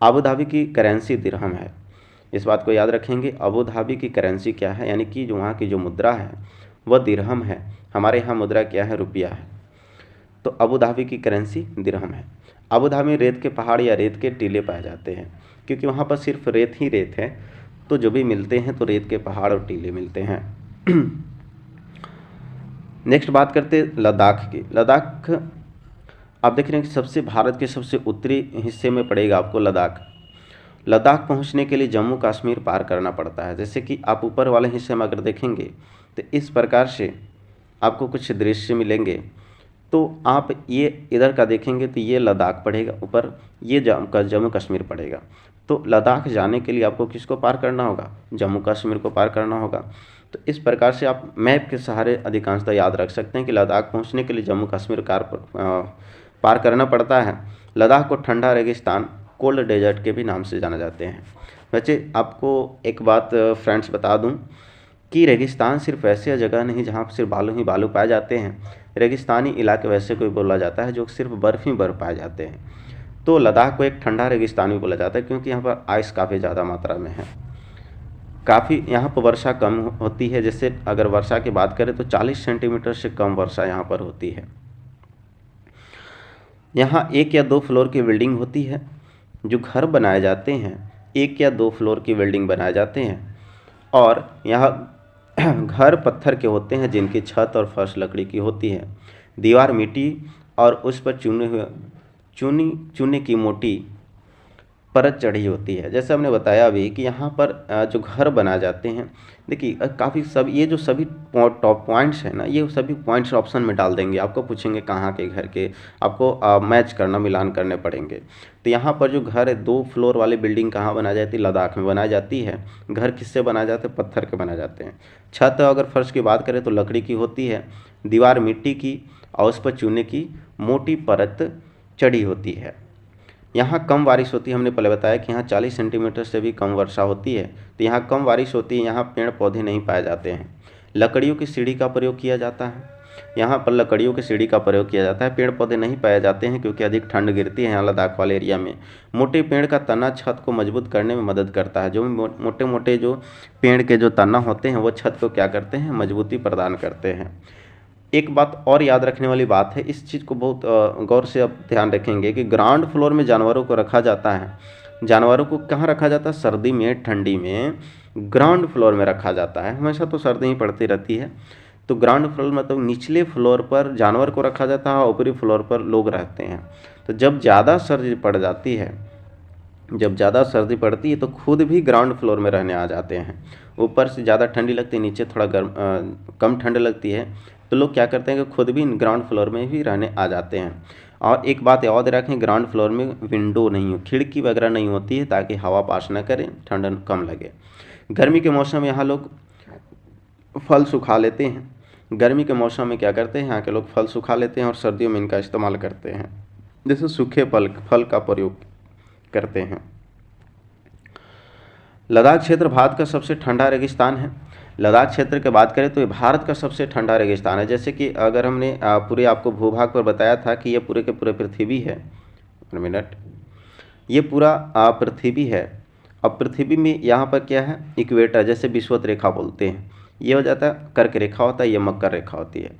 आबू धाबी की करेंसी दिरहम है। इस बात को याद रखेंगे। आबू धाबी की करेंसी क्या है, यानी कि जो वहाँ की जो मुद्रा है वह दिरहम है। हमारे यहाँ मुद्रा क्या है, रुपया है। तो आबू धाबी की करेंसी दिरहम है। आबू धाबी में रेत के पहाड़ या रेत के टीले पाए जाते हैं क्योंकि वहाँ पर सिर्फ रेत ही रेत है, तो जो भी मिलते हैं तो रेत के पहाड़ और टीले मिलते हैं। नेक्स्ट बात करते हैं लद्दाख की। लद्दाख आप देख रहे हैं कि सबसे भारत के सबसे उत्तरी हिस्से में पड़ेगा आपको लद्दाख। लद्दाख पहुंचने के लिए जम्मू कश्मीर पार करना पड़ता है। जैसे कि आप ऊपर वाले हिस्से में अगर देखेंगे तो इस प्रकार से आपको कुछ दृश्य मिलेंगे। तो आप ये इधर का देखेंगे तो ये लद्दाख पड़ेगा ऊपर, ये जम्मू कश्मीर पड़ेगा। तो लद्दाख जाने के लिए आपको किसको पार करना होगा, जम्मू कश्मीर को पार करना होगा। तो इस प्रकार से आप मैप के सहारे अधिकांशतः याद रख सकते हैं कि लद्दाख पहुंचने के लिए जम्मू कश्मीर पार करना पड़ता है। लद्दाख को ठंडा रेगिस्तान, कोल्ड डेजर्ट के भी नाम से जाना जाते हैं। वैसे आपको एक बात फ्रेंड्स बता दूं कि रेगिस्तान सिर्फ ऐसी जगह नहीं जहाँ सिर्फ बालू ही बालू पाए जाते हैं। रेगिस्तानी इलाके वैसे कोई बोला जाता है जो सिर्फ बर्फ़ ही बर्फ़ पाए जाते हैं। तो लद्दाख को एक ठंडा रेगिस्तान भी बोला जाता है क्योंकि यहाँ पर आइस काफ़ी ज़्यादा मात्रा में है। काफ़ी यहाँ पर वर्षा कम होती है। जैसे अगर वर्षा की बात करें तो 40 सेंटीमीटर से कम वर्षा यहाँ पर होती है। यहाँ 1 या 2 फ्लोर की बिल्डिंग होती है। जो घर बनाए जाते हैं 1 या 2 फ्लोर की बिल्डिंग बनाए जाते हैं और यहाँ घर पत्थर के होते हैं जिनकी छत और फर्श लकड़ी की होती है। दीवार मिट्टी और उस पर चूने की मोटी परत चढ़ी होती है। जैसे हमने बताया अभी कि यहाँ पर जो घर बनाए जाते हैं, देखिए काफ़ी सब ये जो सभी टॉप पॉइंट्स हैं ना, ये सभी पॉइंट्स ऑप्शन में डाल देंगे। आपको पूछेंगे कहाँ के घर के, आपको मैच करना, मिलान करने पड़ेंगे। तो यहाँ पर जो घर है 2 फ्लोर वाली बिल्डिंग कहाँ बनाई जाती है, लद्दाख में बनाई जाती है। घर किससे बनाए जाते हैं, पत्थर के बनाए जाते हैं। छत अगर फर्श की बात करें तो लकड़ी की होती है। दीवार मिट्टी की और उस पर चूने की मोटी परत चढ़ी होती है। यहाँ कम बारिश होती है। हमने पहले बताया कि यहाँ 40 सेंटीमीटर से भी कम वर्षा होती है। तो यहाँ कम बारिश होती है। यहाँ पेड़ पौधे नहीं पाए जाते हैं। लकड़ियों की सीढ़ी का प्रयोग किया जाता है। यहाँ पर लकड़ियों की सीढ़ी का प्रयोग किया जाता है। पेड़ पौधे नहीं पाए जाते हैं क्योंकि अधिक ठंड गिरती है यहाँ लद्दाख वाले एरिया में। मोटे पेड़ का तना छत को मजबूत करने में मदद करता है। जो मोटे मोटे जो पेड़ के जो तना होते हैं वो छत को क्या करते हैं, मजबूती प्रदान करते हैं। एक बात और याद रखने वाली बात है, इस चीज़ को बहुत गौर से आप ध्यान रखेंगे कि ग्राउंड फ्लोर में जानवरों को रखा जाता है। जानवरों को कहाँ रखा जाता है, सर्दी में, ठंडी में ग्राउंड फ्लोर में रखा जाता है। हमेशा तो सर्दी ही पड़ती रहती है। तो ग्राउंड फ्लोर मतलब निचले फ्लोर पर जानवर को रखा जाता है, ऊपरी फ्लोर पर लोग रहते हैं। तो जब ज़्यादा सर्दी पड़ जाती है, जब ज़्यादा सर्दी पड़ती है तो खुद भी ग्राउंड फ्लोर में रहने आ जाते हैं। ऊपर से ज़्यादा ठंडी लगती है, नीचे थोड़ा कम ठंड लगती है, तो लोग क्या करते हैं कि खुद भी ग्राउंड फ्लोर में ही रहने आ जाते हैं। और एक बात याद रखें, ग्राउंड फ्लोर में विंडो नहीं हो, खिड़की वगैरह नहीं होती है ताकि हवा पास न करें, ठंड कम लगे। गर्मी के मौसम में यहाँ लोग फल सुखा लेते हैं। गर्मी के मौसम में क्या करते हैं, यहाँ के लोग फल सुखा लेते हैं और सर्दियों में इनका इस्तेमाल करते हैं। जैसे सूखे फल का प्रयोग करते हैं। लद्दाख क्षेत्र भारत का सबसे ठंडा रेगिस्तान है। लद्दाख क्षेत्र की बात करें तो ये भारत का सबसे ठंडा रेगिस्तान है। जैसे कि अगर हमने पूरे आपको भूभाग पर बताया था कि ये पूरे के पूरे पृथ्वी है, 1 मिनट, ये पूरा पृथ्वी है। अब पृथ्वी में यहाँ पर क्या है, इक्वेटर, जैसे विषुवत रेखा बोलते हैं, ये हो जाता है कर्क रेखा होता है, ये मकर रेखा होती है।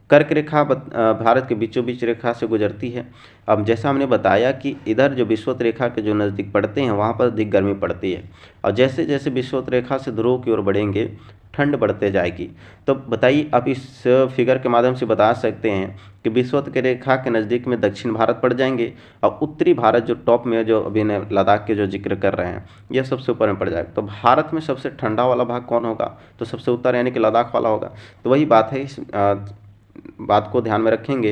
कर्क रेखा भारत के बीचों बीच रेखा से गुजरती है। अब जैसा हमने बताया कि इधर जो विषुवत रेखा के जो नज़दीक पड़ते हैं वहाँ पर अधिक गर्मी पड़ती है, और जैसे जैसे विषुवत रेखा से ध्रुव की ओर बढ़ेंगे ठंड बढ़ते जाएगी। तो बताइए, आप इस फिगर के माध्यम से बता सकते हैं कि विषुवत के रेखा के नज़दीक में दक्षिण भारत पड़ जाएंगे, और उत्तरी भारत जो टॉप में, जो अभी ने लद्दाख के जो जिक्र कर रहे हैं, यह सबसे ऊपर में पड़ जाएगा। तो भारत में सबसे ठंडा वाला भाग कौन होगा? तो सबसे उत्तर यानी कि लद्दाख वाला होगा। तो वही बात है, इस बात को ध्यान में रखेंगे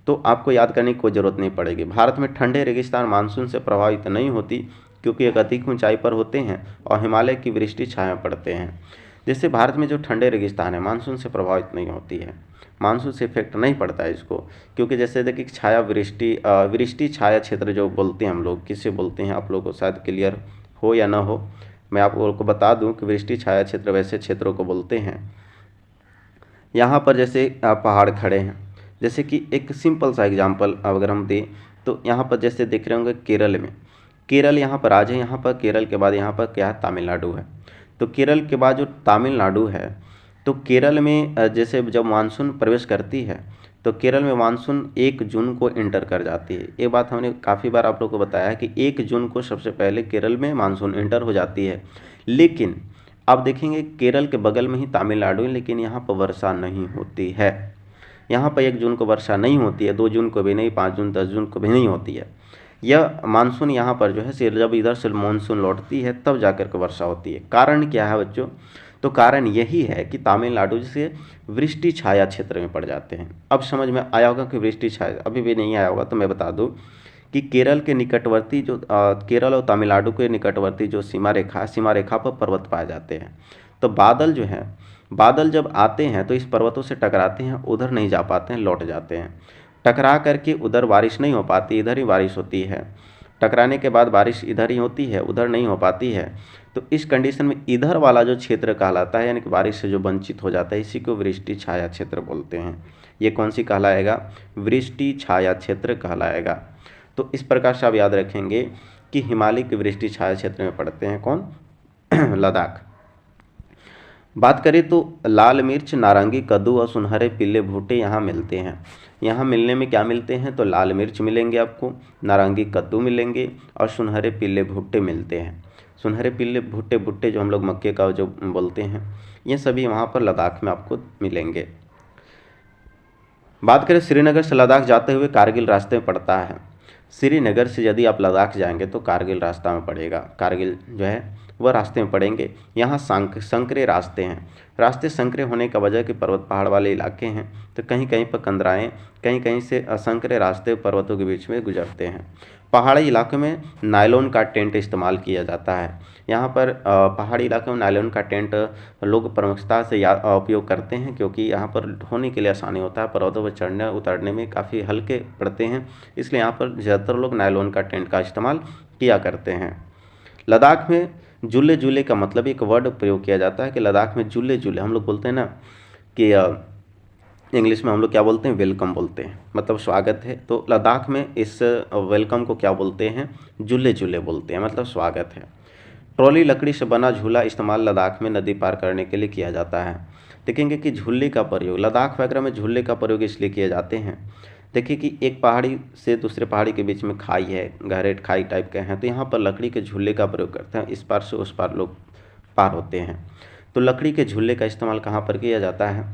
तो आपको याद करने की कोई ज़रूरत नहीं पड़ेगी। भारत में ठंडे रेगिस्तान मानसून से प्रभावित नहीं होती, क्योंकि एक अधिक ऊंचाई पर होते हैं और हिमालय की वृष्टि छाया पड़ते हैं। जैसे भारत में जो ठंडे रेगिस्तान है मानसून से प्रभावित नहीं होती है, मानसून से इफेक्ट नहीं पड़ता है इसको, क्योंकि जैसे देखिए छाया वृष्टि छाया क्षेत्र जो बोलते हैं हम लोग, किससे बोलते हैं आप लोगों को शायद क्लियर हो या ना हो। मैं आप लोगों को बता दूं कि वृष्टि छाया क्षेत्र वैसे क्षेत्रों को बोलते हैं। यहाँ पर जैसे पहाड़ खड़े हैं, जैसे कि एक सिंपल सा एग्जांपल अगर हम दें तो यहाँ पर जैसे देख रहे होंगे केरल में, केरल यहाँ पर आज है, यहाँ पर केरल के बाद यहाँ पर क्या है, तमिलनाडु है। तो केरल के बाद जो तमिलनाडु है, तो केरल में जैसे जब मानसून प्रवेश करती है तो केरल में मानसून 1 जून को इंटर कर जाती है। ये बात हमने काफ़ी बार आप लोग को बताया है कि 1 जून को सबसे पहले केरल में मानसून इंटर हो जाती है। लेकिन आप देखेंगे केरल के बगल में ही तमिलनाडु है, लेकिन यहाँ पर वर्षा नहीं होती है। यहाँ पर 1 जून को वर्षा नहीं होती है, 2 जून को भी नहीं, 5 जून 10 जून को भी नहीं होती है। यह मानसून यहाँ पर जो है जब इधर से मानसून लौटती है तब जाकर के वर्षा होती है। कारण क्या है बच्चों? तो कारण यही है कि तमिलनाडु से वृष्टि छाया क्षेत्र में पड़ जाते हैं। अब समझ में आया होगा कि वृष्टि छाया, अभी भी नहीं आया होगा तो मैं बता दूं कि केरल के निकटवर्ती जो केरल और तमिलनाडु के निकटवर्ती जो सीमा रेखा पर पर्वत पाए जाते हैं। तो बादल जो है, बादल जब आते हैं तो इस पर्वतों से टकराते हैं, उधर नहीं जा पाते हैं, लौट जाते हैं। टकरा करके उधर बारिश नहीं हो पाती, इधर ही बारिश होती है। टकराने के बाद बारिश इधर ही होती है, उधर नहीं हो पाती है। तो इस कंडीशन में इधर वाला जो क्षेत्र कहलाता है, यानी कि बारिश से जो वंचित हो जाता है, इसी को वृष्टि छाया क्षेत्र बोलते हैं। ये कौन सी कहलाएगा? वृष्टि छाया क्षेत्र कहलाएगा। तो इस प्रकार से आप याद रखेंगे कि हिमालय के वृष्टि छाया क्षेत्र में पड़ते हैं कौन? लद्दाख। बात करें तो लाल मिर्च, नारंगी, कद्दू और सुनहरे पीले भुट्टे यहाँ मिलते हैं। यहाँ मिलने में क्या मिलते हैं? तो लाल मिर्च मिलेंगे आपको, नारंगी कद्दू मिलेंगे और सुनहरे पीले भुट्टे मिलते हैं। सुनहरे पीले भुट्टे जो हम लोग मक्के का जो बोलते हैं, ये सभी वहाँ पर लद्दाख में आपको मिलेंगे। बात करें श्रीनगर से लद्दाख जाते हुए कारगिल रास्ते में पड़ता है। श्रीनगर से यदि आप लद्दाख जाएंगे तो कारगिल रास्ता में पड़ेगा, कारगिल जो है वह रास्ते में पड़ेंगे। यहाँ संकरे रास्ते हैं। रास्ते संकरे होने का वजह कि पर्वत पहाड़ वाले इलाके हैं, तो कहीं कहीं पर कंदराएँ, कहीं कहीं से संकरे रास्ते पर्वतों के बीच में गुजरते हैं। पहाड़ी इलाकों में नायलॉन का टेंट इस्तेमाल किया जाता है। यहाँ पर पहाड़ी इलाकों में नायलॉन का टेंट लोग प्रमुखता से उपयोग करते हैं, क्योंकि यहाँ पर ढोने के लिए आसानी होता है, पर्वतों पर चढ़ने उतरने में काफ़ी हल्के पड़ते हैं, इसलिए यहाँ पर ज़्यादातर लोग नायलॉन का टेंट का इस्तेमाल किया करते हैं। लद्दाख में जुल्ले जुल्ले का मतलब एक वर्ड प्रयोग किया जाता है कि लद्दाख में जुल्ले जुल्ले, हम लोग बोलते हैं ना कि इंग्लिश में हम लोग क्या बोलते हैं? वेलकम बोलते हैं, मतलब स्वागत है। तो लद्दाख में इस वेलकम को क्या बोलते हैं? जुल्ले जुल्ले बोलते हैं, मतलब स्वागत है। ट्रॉली लकड़ी से बना झूला इस्तेमाल लद्दाख में नदी पार करने के लिए किया जाता है। देखेंगे कि झूले का प्रयोग लद्दाख वगैरह में झूले का प्रयोग इसलिए किए जाते हैं। देखिए कि एक पहाड़ी से दूसरे पहाड़ी के बीच में खाई है, गहरे खाई टाइप के हैं, तो यहाँ पर लकड़ी के झूले का प्रयोग करते हैं, इस पार से उस पार लोग पार होते हैं। तो लकड़ी के झूले का इस्तेमाल कहाँ पर किया जाता है?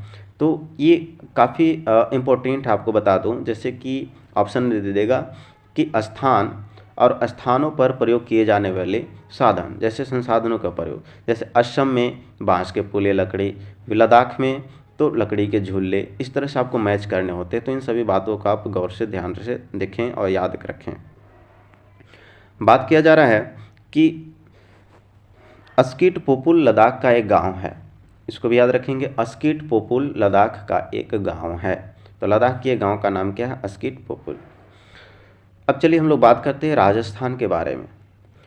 तो ये काफ़ी इम्पोर्टेंट आपको बता दूं, जैसे कि ऑप्शन दे देगा कि स्थान और स्थानों पर प्रयोग किए जाने वाले साधन, जैसे संसाधनों का प्रयोग, जैसे असम में बांस के पुले लकड़ी, लद्दाख में तो लकड़ी के झूले, इस तरह से आपको मैच करने होते हैं। तो इन सभी बातों का आप गौर से ध्यान से देखें और याद रखें। बात किया जा रहा है कि अस्कीट पोपुल लद्दाख का एक गांव है, इसको भी याद रखेंगे। अस्कीट पोपुल लद्दाख का एक गांव है, तो लद्दाख के गांव का नाम क्या है? अस्कीट पोपुल। अब चलिए हम लोग बात करते हैं राजस्थान के बारे में।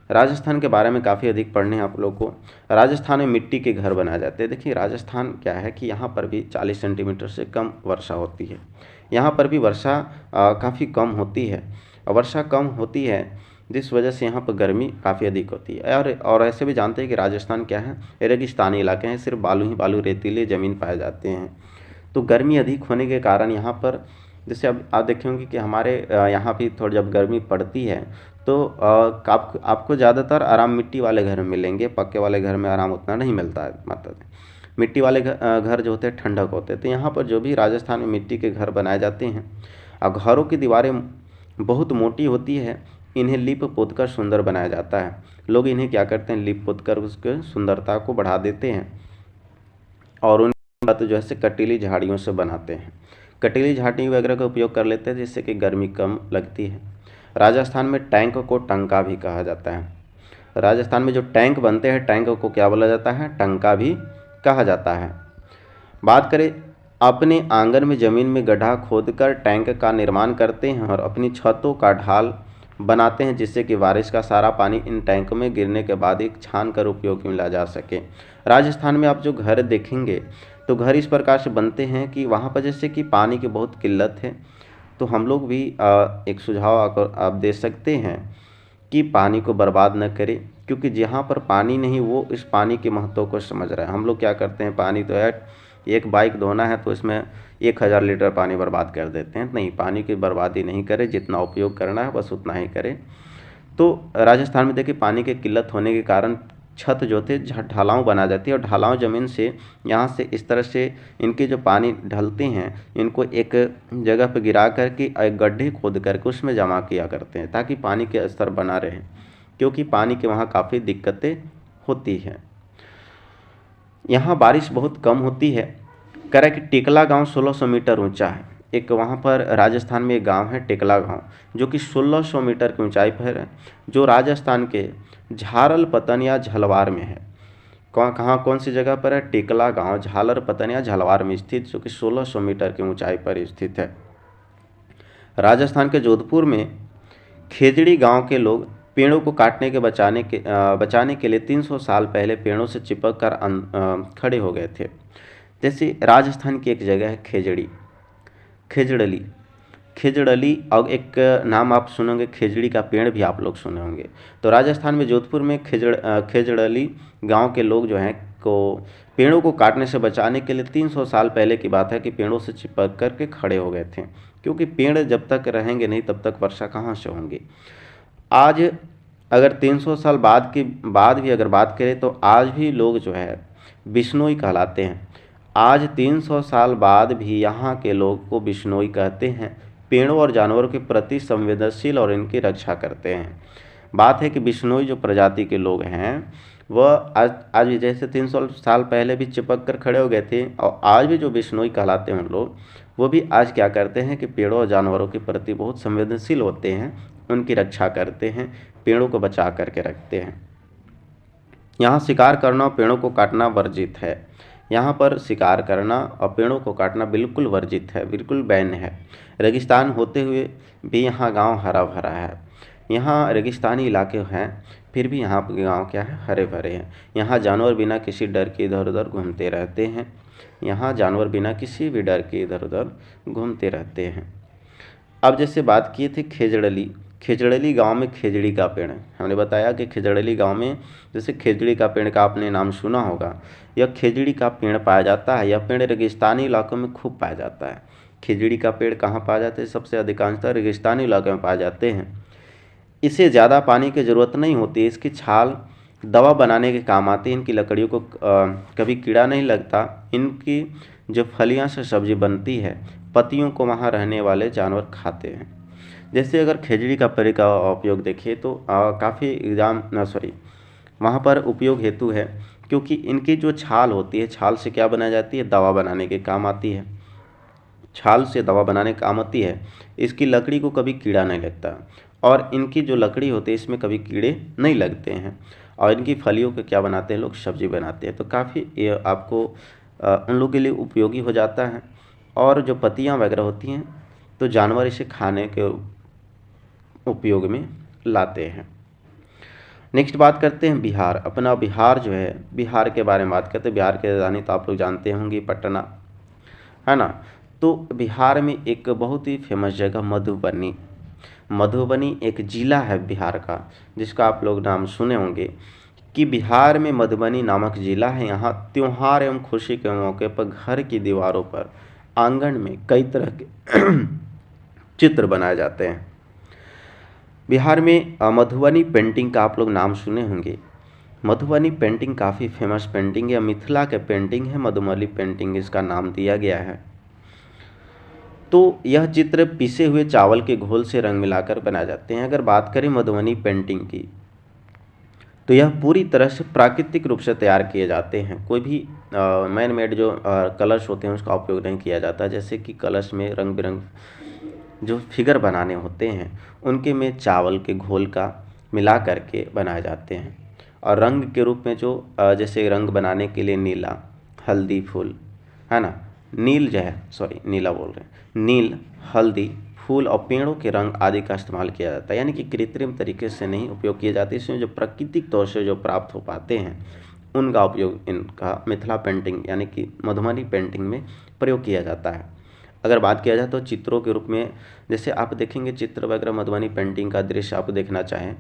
राजस्थान के बारे में काफ़ी अधिक पढ़ने हैं आप लोग को। राजस्थान में मिट्टी के घर बनाए जाते हैं। देखिए राजस्थान क्या है कि यहाँ पर भी 40 सेंटीमीटर से कम वर्षा होती है। यहाँ पर भी वर्षा काफ़ी कम होती है, और वर्षा कम होती है जिस वजह से यहाँ पर गर्मी काफ़ी अधिक होती है। और ऐसे भी जानते हैं कि राजस्थान क्या है? रेगिस्तानी इलाके हैं, सिर्फ बालू ही बालू रेतीले ज़मीन पाए जाते हैं। तो गर्मी अधिक होने के कारण यहाँ पर जैसे अब आप देखेंगे कि हमारे यहाँ भी थोड़ी जब गर्मी पड़ती है तो आपको ज़्यादातर आराम मिट्टी वाले घर में मिलेंगे, पक्के वाले घर में आराम उतना नहीं मिलता है। मतलब मिट्टी वाले घर जो होते हैं ठंडक होते हैं। तो यहाँ पर जो भी राजस्थान में मिट्टी के घर बनाए जाते हैं और घरों की दीवारें बहुत मोटी होती है, इन्हें लीप पोत कर सुंदर बनाया जाता है। लोग इन्हें क्या करते हैं, लीप पोत कर उसके सुंदरता को बढ़ा देते हैं और उनकी छत जो है से कटीली झाड़ियों से बनाते हैं। कटीली झाड़ी वगैरह का उपयोग कर लेते हैं जिससे कि गर्मी कम लगती है। राजस्थान में टैंक को टंका भी कहा जाता है। राजस्थान में जो टैंक बनते हैं टैंक को क्या बोला जाता है, टंका भी कहा जाता है। बात करें अपने आंगन में ज़मीन में गड्ढा खोदकर टैंक का निर्माण करते हैं और अपनी छतों का ढाल बनाते हैं जिससे कि बारिश का सारा पानी इन टैंक में गिरने के बाद एक छान कर उपयोग में ला जा सके। राजस्थान में आप जो घर देखेंगे तो घर इस प्रकार से बनते हैं कि वहाँ पर जैसे कि पानी की बहुत किल्लत है, तो हम लोग भी एक सुझाव आप दे सकते हैं कि पानी को बर्बाद न करें, क्योंकि जहाँ पर पानी नहीं वो इस पानी के महत्व को समझ रहा है। हम लोग क्या करते हैं, पानी तो है, एक बाइक धोना है तो इसमें 1000 लीटर पानी बर्बाद कर देते हैं। नहीं, पानी की बर्बादी नहीं करें, जितना उपयोग करना है बस उतना ही करें। तो राजस्थान में देखिए पानी की किल्लत होने के कारण छत जो थे ढलाव बना जाती है और ढलाव ज़मीन से यहाँ से इस तरह से इनके जो पानी ढलते हैं इनको एक जगह पर गिरा करके एक गड्ढे खोद करके उसमें जमा किया करते हैं ताकि पानी के स्तर बना रहे, क्योंकि पानी के वहाँ काफ़ी दिक्कतें होती हैं। यहाँ बारिश बहुत कम होती है। करें कि टिकला गांव 1600 मीटर ऊंचा है। एक वहाँ पर राजस्थान में एक गांव है टिकला गांव जो कि 1600 मीटर की ऊंचाई पर है, जो राजस्थान के झालर पतन या झलवार में है। कौन सी जगह पर है, टिकला गांव झालर पतन या झलवार में स्थित, जो कि 1600 मीटर की ऊंचाई पर स्थित है। राजस्थान के जोधपुर में खेजड़ी गांव के लोग पेड़ों को काटने के बचाने के लिए 300 साल पहले पेड़ों से चिपक कर खड़े हो गए थे। जैसे राजस्थान की एक जगह है खेजड़ली और एक नाम आप सुनेंगे खेजड़ी का पेड़ भी आप लोग सुने होंगे। तो राजस्थान में जोधपुर में खेजड़ली गांव के लोग जो हैं को पेड़ों को काटने से बचाने के लिए 300 साल पहले की बात है कि पेड़ों से चिपक करके खड़े हो गए थे, क्योंकि पेड़ जब तक रहेंगे नहीं तब तक वर्षा कहाँ से होंगी। आज अगर 300 साल बाद भी अगर बात करें तो आज भी लोग जो है बिश्नोई कहलाते हैं। आज 300 साल बाद भी यहाँ के लोग को बिश्नोई कहते हैं। पेड़ों और जानवरों के प्रति संवेदनशील और इनकी रक्षा करते हैं। बात है कि बिश्नोई जो प्रजाति के लोग हैं वह आज भी जैसे 300 साल पहले भी चिपक कर खड़े हो गए थे, और आज भी जो बिश्नोई कहलाते हैं लोग वो भी आज क्या करते हैं कि पेड़ों और जानवरों के प्रति बहुत संवेदनशील होते हैं, उनकी रक्षा करते हैं, पेड़ों को बचा करके रखते हैं। यहाँ शिकार करना और पेड़ों को काटना वर्जित है। यहाँ पर शिकार करना और पेड़ों को काटना बिल्कुल वर्जित है, बिल्कुल बैन है। रेगिस्तान होते हुए भी यहाँ गांव हरा भरा है। यहाँ रेगिस्तानी इलाके हैं फिर भी यहाँ के गांव क्या है, हरे भरे हैं। यहाँ जानवर बिना किसी डर के इधर उधर घूमते रहते हैं। यहाँ जानवर बिना किसी भी डर के इधर उधर घूमते रहते हैं। अब जैसे बात किए थे खेजड़ली गांव में खेजड़ी का पेड़ है। हमने बताया कि खेजड़ली गांव में जैसे खेजड़ी का पेड़ का आपने नाम सुना होगा। यह खेजड़ी का पेड़ पाया जाता है। यह पेड़ रेगिस्तानी इलाकों में खूब पाया जाता है। खेजड़ी का पेड़ कहाँ पाया जाता है, सबसे अधिकांशतः रेगिस्तानी इलाकों में पाए जाते हैं। इसे ज़्यादा पानी की ज़रूरत नहीं होती। इसकी छाल दवा बनाने के काम आती है। इनकी लकड़ियों को कभी कीड़ा नहीं लगता। इनकी जो फलियाँ से सब्जी बनती है, पत्तियों को वहाँ रहने वाले जानवर खाते हैं। जैसे अगर खेजड़ी का पेड़ का उपयोग देखिए तो काफ़ी वहाँ पर उपयोग हेतु है, क्योंकि इनकी जो छाल होती है, छाल से क्या बनाई जाती है, दवा बनाने के काम आती है। छाल से दवा बनाने के काम आती है। इसकी लकड़ी को कभी कीड़ा नहीं लगता, और इनकी जो लकड़ी होती है इसमें कभी कीड़े नहीं लगते हैं। और इनकी फलियों को क्या बनाते हैं लोग, सब्जी बनाते हैं। तो काफ़ी ये आपको उन लोगों के लिए उपयोगी हो जाता है। और जो पत्तियाँ वगैरह होती हैं तो जानवर इसे खाने के उपयोग में लाते हैं। नेक्स्ट बात करते हैं बिहार। अपना बिहार जो है, बिहार के बारे में बात करते हैं। बिहार की राजधानी तो आप लोग जानते होंगे, पटना है ना। तो बिहार में एक बहुत ही फेमस जगह मधुबनी एक ज़िला है बिहार का, जिसका आप लोग नाम सुने होंगे कि बिहार में मधुबनी नामक ज़िला है। यहाँ त्यौहार एवं खुशी के मौके पर घर की दीवारों पर आंगन में कई तरह के चित्र बनाए जाते हैं। बिहार में मधुबनी पेंटिंग का आप लोग नाम सुने होंगे। मधुबनी पेंटिंग काफ़ी फेमस पेंटिंग है, मिथिला के पेंटिंग है, मधुबनी पेंटिंग इसका नाम दिया गया है। तो यह चित्र पिसे हुए चावल के घोल से रंग मिलाकर बनाए जाते हैं। अगर बात करें मधुबनी पेंटिंग की, तो यह पूरी तरह से प्राकृतिक रूप से तैयार किए जाते हैं। कोई भी मैन मेड जो कलर्स होते हैं उसका उपयोग नहीं किया जाता। जैसे कि कलर्स में रंग बिरंग जो फिगर बनाने होते हैं उनके में चावल के घोल का मिला करके बनाए जाते हैं। और रंग के रूप में जो जैसे रंग बनाने के लिए नीला, हल्दी फूल, है ना, नील जो है, सॉरी नीला बोल रहे हैं, नील, हल्दी, फूल और पेड़ों के रंग आदि का इस्तेमाल किया जाता है। यानी कि कृत्रिम तरीके से नहीं उपयोग किए जाते, इसमें जो प्राकृतिक तौर से जो प्राप्त हो पाते हैं उनका उपयोग इनका मिथिला पेंटिंग यानी कि मधुबनी पेंटिंग में प्रयोग किया जाता है। अगर बात किया जाए तो चित्रों के रूप में, जैसे आप देखेंगे चित्र वगैरह मधुबनी पेंटिंग का दृश्य आप देखना चाहें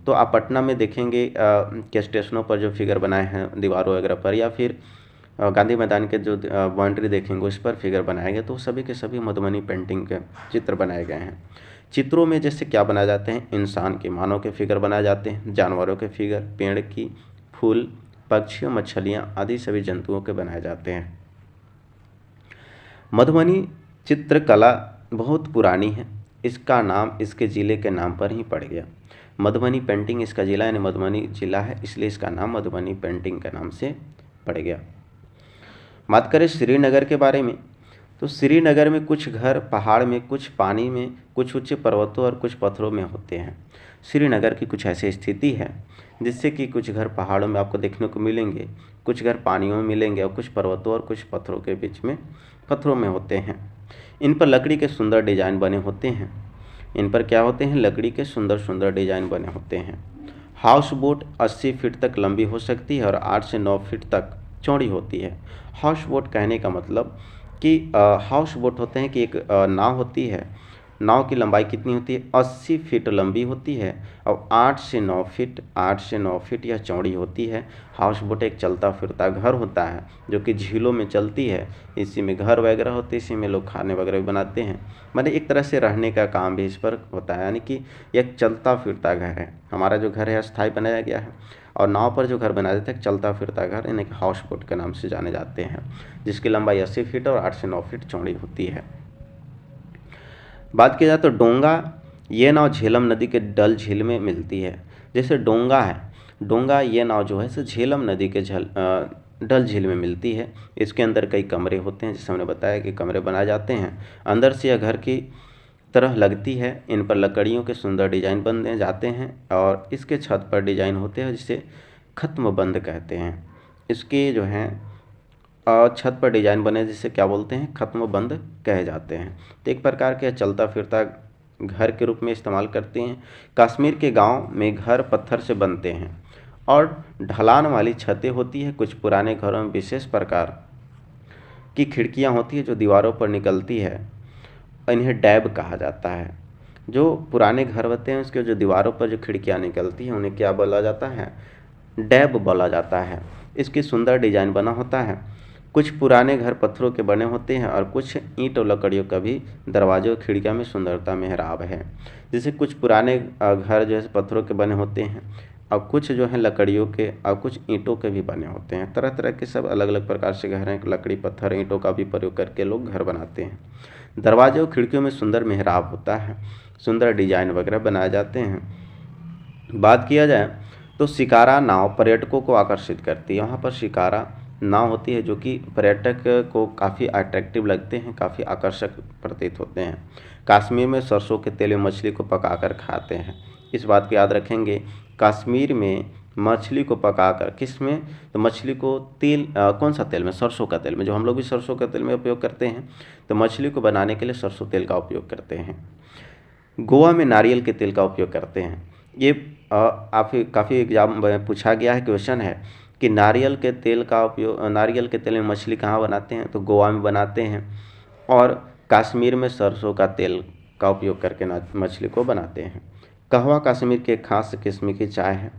तो आप पटना में देखेंगे के स्टेशनों पर जो फिगर बनाए हैं दीवारों वगैरह पर, या फिर गांधी मैदान के जो बाउंड्री देखेंगे उस पर फिगर बनाए गए, तो सभी के सभी मधुबनी पेंटिंग के चित्र बनाए गए हैं। चित्रों में जैसे क्या बनाए जाते हैं, इंसान के, मानव के फिगर बनाए जाते हैं, जानवरों के फिगर, पेड़ की, फूल, पक्षियों, मछलियाँ आदि सभी जंतुओं के बनाए जाते हैं। मधुबनी चित्रकला बहुत पुरानी है, इसका नाम इसके ज़िले के नाम पर ही पड़ गया। मधुबनी पेंटिंग इसका ज़िला यानी मधुबनी ज़िला है, इसलिए इसका नाम मधुबनी पेंटिंग के नाम से पड़ गया। बात करें श्रीनगर के बारे में, तो श्रीनगर में कुछ घर पहाड़ में, कुछ पानी में, कुछ ऊंचे पर्वतों और कुछ पत्थरों में होते हैं। श्रीनगर की कुछ ऐसी स्थिति है जिससे कि कुछ घर पहाड़ों में आपको देखने को मिलेंगे, कुछ घर पानियों में मिलेंगे और कुछ पर्वतों और कुछ पत्थरों के बीच में पत्थरों में होते हैं। इन पर लकड़ी के सुंदर डिजाइन बने होते हैं। इन पर क्या होते हैं, लकड़ी के सुंदर सुंदर डिजाइन बने होते हैं। हाउस बोट 80 फीट तक लंबी हो सकती है और 8 से 9 फीट तक चौड़ी होती है। हाउस बोट कहने का मतलब कि हाउस बोट होते हैं कि एक नाव होती है, नाव की लंबाई कितनी होती है, 80 फीट लंबी होती है और 8 से 9 फीट यह चौड़ी होती है। हाउस बोट एक चलता फिरता घर होता है जो कि झीलों में चलती है, इसी में घर वगैरह होते हैं, इसी में लोग खाने वगैरह भी बनाते हैं, मतलब एक तरह से रहने का काम भी इस पर होता है। यानी कि एक चलता फिरता घर है। हमारा जो घर है अस्थायी बनाया गया है और नाव पर जो घर बनाया जाता है चलता फिरता घर, यानी कि हाउस बोट के नाम से जाने जाते हैं, जिसकी लंबाई 80 फीट और 8 से 9 फीट चौड़ी होती है। बात की जाए तो डोंगा, ये नाव झेलम नदी के डल झील में मिलती है। जैसे डोंगा है, डोंगा ये नाव जो है इसे झेलम नदी के डल झील में मिलती है। इसके अंदर कई कमरे होते हैं, जैसे हमने बताया कि कमरे बनाए जाते हैं। अंदर से यह घर की तरह लगती है। इन पर लकड़ियों के सुंदर डिजाइन बने जाते हैं और इसके छत पर डिजाइन होते हैं जिसे खत्म बंद कहते हैं। इसके जो हैं छत पर डिजाइन बने जिसे क्या बोलते हैं, खत्म बंद कहे जाते हैं। तो एक प्रकार के चलता फिरता घर के रूप में इस्तेमाल करते हैं। कश्मीर के गांव में घर पत्थर से बनते हैं और ढलान वाली छतें होती है। कुछ पुराने घरों में विशेष प्रकार की खिड़कियां होती है जो दीवारों पर निकलती है, इन्हें डैब कहा जाता है। जो पुराने घर होते हैं उसके जो दीवारों पर जो खिड़कियां निकलती हैं उन्हें क्या बोला जाता है, डैब बोला जाता है। इसकी सुंदर डिजाइन बना होता है। कुछ पुराने घर पत्थरों के बने होते हैं और कुछ ईंट और लकड़ियों का भी दरवाजे और खिड़कियां में सुंदरता मेहराब है। जैसे कुछ पुराने घर जो है पत्थरों के बने होते हैं और कुछ जो है लकड़ियों के और कुछ ईंटों के भी बने होते हैं। तरह तरह के सब अलग अलग प्रकार से घर हैं, लकड़ी पत्थर ईंटों का भी प्रयोग करके लोग घर बनाते हैं। दरवाजे और खिड़कियों में सुंदर मेहराब होता है, सुंदर डिजाइन वगैरह बनाए जाते हैं। बात किया जाए तो शिकारा नाव पर्यटकों को आकर्षित करती है। यहाँ पर शिकारा नाव होती है जो कि पर्यटक को काफ़ी अट्रैक्टिव लगते हैं, काफ़ी आकर्षक प्रतीत होते हैं। कश्मीर में सरसों के तेल में मछली को पकाकर खाते हैं। इस बात को याद रखेंगे, कश्मीर में मछली को पकाकर, किस में, तो मछली को तेल कौन सा तेल में, सरसों का तेल में, जो हम लोग भी सरसों का तेल में उपयोग करते हैं, तो मछली को बनाने के लिए सरसों तेल का उपयोग करते हैं। गोवा में नारियल के तेल का उपयोग करते हैं। ये काफ़ी एग्जाम पूछा गया है, क्वेश्चन है कि नारियल के तेल का उपयोग, नारियल के तेल में मछली कहाँ बनाते हैं, तो गोवा में बनाते हैं और कश्मीर में सरसों का तेल का उपयोग करके मछली को बनाते हैं। कहवा कश्मीर के खास किस्म की चाय है।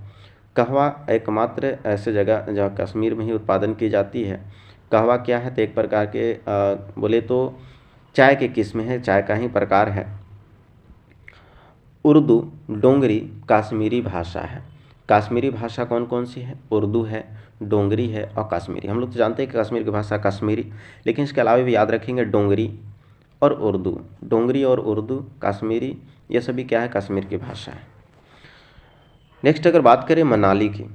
कहवा एकमात्र ऐसी जगह जहाँ कश्मीर में ही उत्पादन की जाती है। कहवा क्या है, तो एक प्रकार के बोले तो चाय के किस्म है, चाय का ही प्रकार है। उर्दू, डोंगरी, कश्मीरी भाषा है। कश्मीरी भाषा कौन कौन सी है? उर्दू है, डोंगरी है और कश्मीरी। हम लोग तो जानते हैं कि कश्मीर की भाषा कश्मीरी, लेकिन इसके अलावा भी याद रखेंगे डोंगरी और उर्दू। डोंगरी और उर्दू, कश्मीरी, ये सभी क्या है? कश्मीर की भाषा है। नेक्स्ट अगर बात करें मनाली की,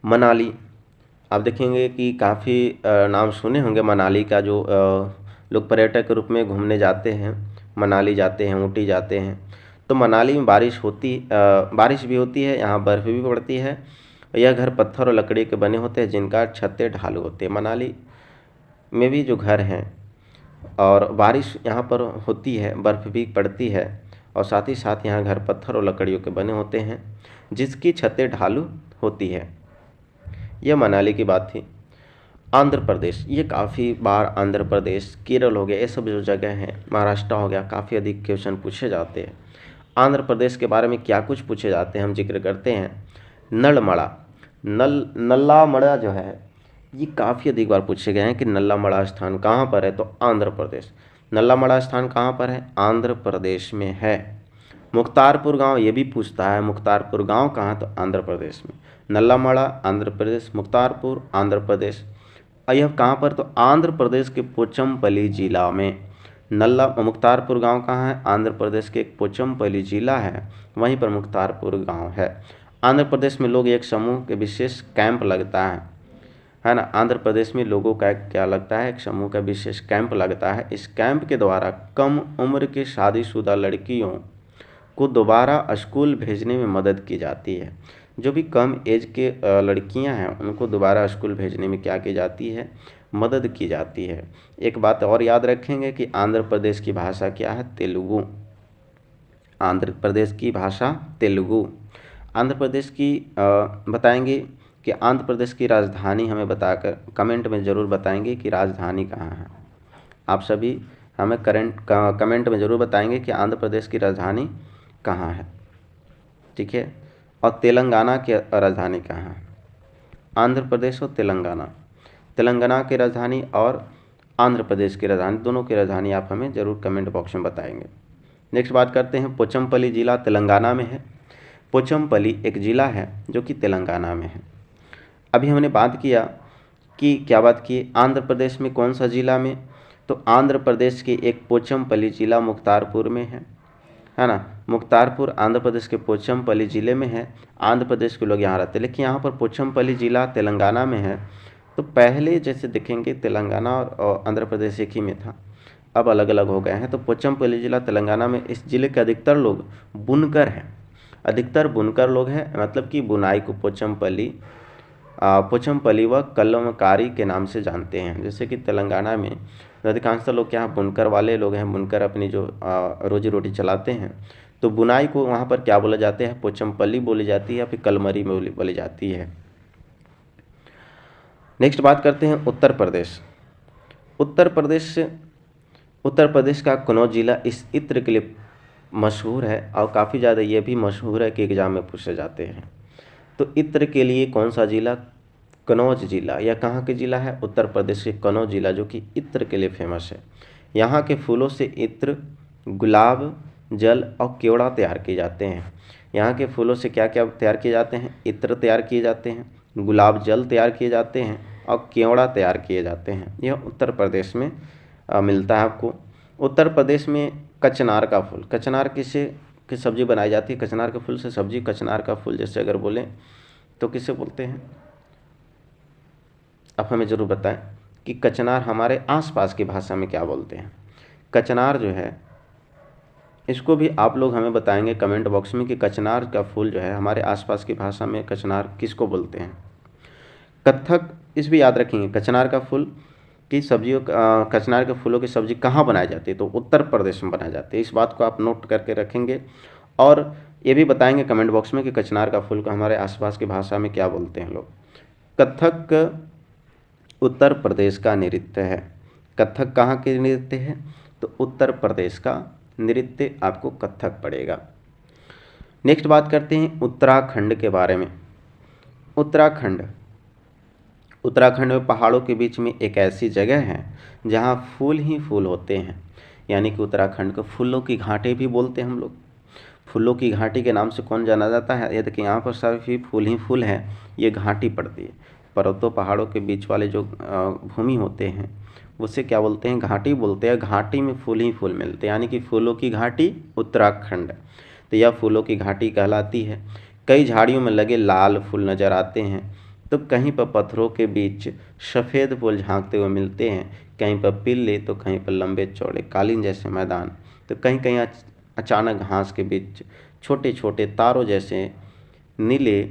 मनाली आप देखेंगे कि काफ़ी नाम सुने होंगे मनाली का, जो लोग पर्यटक के रूप में घूमने जाते हैं, मनाली जाते हैं, ऊटी जाते हैं। तो मनाली में बारिश भी होती है, यहाँ बर्फ़ भी पड़ती है। यह घर पत्थर और लकड़ी के बने होते हैं जिनका छतें ढालू होते हैं। मनाली में भी जो घर हैं और बारिश यहाँ पर होती है, बर्फ़ भी पड़ती है और साथ ही साथ यहाँ घर पत्थर और लकड़ियों के बने होते हैं जिसकी छतें ढालू होती है। यह मनाली की बात थी। आंध्र प्रदेश, ये काफ़ी बार आंध्र प्रदेश, केरल हो गया, ये सब जो जगह हैं, महाराष्ट्र हो गया, काफ़ी अधिक क्वेश्चन पूछे जाते हैं। आंध्र प्रदेश के बारे में क्या कुछ पूछे जाते हैं हम जिक्र करते हैं। नलमड़ा, नल्लामड़ा जो है ये काफ़ी अधिक बार पूछे गए हैं कि नल्लामड़ा स्थान कहाँ पर है, तो आंध्र प्रदेश। नल्लामड़ा स्थान कहाँ पर है? आंध्र प्रदेश में है। मुख्तारपुर गांव, ये भी पूछता है, मुख्तारपुर गांव कहाँ? तो आंध्र प्रदेश में। नल्लामड़ा आंध्र प्रदेश, मुख्तारपुर आंध्र प्रदेश। यह कहाँ पर? तो आंध्र प्रदेश के पोचमपल्ली जिला में। मुख्तारपुर गांव कहाँ है? आंध्र प्रदेश के पोचमपल्ली जिला है, वहीं पर मुख्तारपुर गांव है। आंध्र प्रदेश में लोग एक समूह के विशेष कैंप लगता है ना। आंध्र प्रदेश में लोगों का क्या लगता है? एक समूह का विशेष कैंप लगता है। इस कैंप के द्वारा कम उम्र के शादीशुदा लड़कियों को दोबारा स्कूल भेजने में मदद की जाती है। जो भी कम एज के लड़कियां हैं उनको दोबारा स्कूल भेजने में क्या की जाती है? मदद की जाती है। एक बात और याद रखेंगे कि आंध्र प्रदेश की भाषा क्या है? तेलुगु। आंध्र प्रदेश की भाषा तेलुगु। आंध्र प्रदेश की बताएंगे कि आंध्र प्रदेश की राजधानी हमें बताकर कमेंट में ज़रूर बताएंगे कि राजधानी कहाँ है। आप सभी हमें कमेंट में ज़रूर बताएंगे कि आंध्र प्रदेश की राजधानी कहाँ है, ठीक है। और तेलंगाना की राजधानी कहाँ है? आंध्र प्रदेश और तेलंगाना की राजधानी और आंध्र प्रदेश की राजधानी, दोनों की राजधानी आप हमें ज़रूर कमेंट बॉक्स में बताएंगे। नेक्स्ट बात करते हैं, पोचमपल्ली जिला तेलंगाना में है। पोचमपल्ली एक ज़िला है जो कि तेलंगाना में है। अभी हमने बात किया कि क्या बात की, आंध्र प्रदेश में कौन सा ज़िला में? तो आंध्र प्रदेश के एक पोचमपल्ली ज़िला मुख्तारपुर में है ना। मुख्तारपुर आंध्र प्रदेश के पोचमपल्ली ज़िले में है। आंध्र प्रदेश के लोग यहाँ रहते हैं, लेकिन यहाँ पर पोचमपल्ली ज़िला तेलंगाना में है। तो पहले जैसे देखेंगे तेलंगाना और आंध्र प्रदेश एक ही में था, अब अलग अलग हो गए हैं। तो पोचमपल्ली ज़िला तेलंगाना में, इस ज़िले के अधिकतर लोग बुनकर हैं, अधिकतर बुनकर लोग हैं, मतलब कि बुनाई को पोचमपल्ली व कलमकारी के नाम से जानते हैं। जैसे कि तेलंगाना में अधिकांशतः लोग क्या बुनकर वाले लोग हैं, बुनकर अपनी जो रोजी रोटी चलाते हैं। तो बुनाई को वहाँ पर क्या बोला जाता है? पोचमपल्ली बोली जाती है या फिर कलमरी बोली जाती है। नेक्स्ट बात करते हैं उत्तर प्रदेश। उत्तर प्रदेश का कन्नौज जिला इस इत्र के लिए मशहूर है और काफ़ी ज़्यादा ये भी मशहूर है कि एग्जाम में पूछे जाते हैं। तो इत्र के लिए कौन सा जिला? कन्नौज जिला। यह कहाँ के जिला है? उत्तर प्रदेश के कन्नौज जिला, जो कि इत्र के लिए फेमस है। यहाँ के फूलों से इत्र, गुलाब जल और केवड़ा तैयार किए जाते हैं। यहाँ के फूलों से क्या क्या तैयार किए जाते हैं? इत्र तैयार किए जाते हैं, गुलाब जल तैयार किए जाते हैं और केवड़ा तैयार किए जाते हैं। यह उत्तर प्रदेश में मिलता है आपको। उत्तर प्रदेश में कचनार का फूल, कचनार की सब्जी बनाई जाती है। कचनार के फूल से सब्जी, कचनार का फूल जैसे अगर बोलें तो किसे बोलते हैं? आप हमें ज़रूर बताएं कि कचनार हमारे आसपास की भाषा में क्या बोलते हैं। कचनार जो है इसको भी आप लोग हमें बताएंगे कमेंट बॉक्स में कि कचनार का फूल जो है हमारे आसपास की भाषा में कचनार किसको बोलते हैं। कत्थक, इस भी याद रखेंगे, कचनार का फूल की सब्जियों, कचनार के फूलों की सब्जी कहाँ बनाई जाती है? तो उत्तर प्रदेश में बनाई जाती है। इस बात को आप नोट करके रखेंगे और ये भी बताएंगे कमेंट बॉक्स में कि कचनार का फूल को हमारे आसपास की भाषा में क्या बोलते हैं लोग। कत्थक उत्तर प्रदेश का नृत्य है। कत्थक कहाँ के नृत्य है? तो उत्तर प्रदेश का नृत्य आपको कत्थक पड़ेगा। नेक्स्ट बात करते हैं उत्तराखंड के बारे में। उत्तराखंड उत्तराखंड में पहाड़ों के बीच में एक ऐसी जगह है जहाँ फूल ही फूल होते हैं, यानी कि उत्तराखंड को फूलों की घाटी भी बोलते हैं हम लोग। फूलों की घाटी के नाम से कौन जाना जाता है? ये देखिए यहाँ पर सभी फूल ही फूल है, ये घाटी पड़ती है। पर्वतों पहाड़ों के बीच वाले जो भूमि होते हैं उसे क्या बोलते हैं? घाटी बोलते हैं। घाटी में फूल ही फूल मिलते हैं, यानी कि फूलों की घाटी उत्तराखंड। तो यह फूलों की घाटी कहलाती है। कई झाड़ियों में लगे लाल फूल नज़र आते हैं, तो कहीं पर पत्थरों के बीच सफ़ेद फूल झांकते हुए मिलते हैं, कहीं पर पीले तो कहीं पर लंबे चौड़े कालीन जैसे मैदान, तो कहीं कहीं अचानक घास के बीच छोटे छोटे तारों जैसे नीले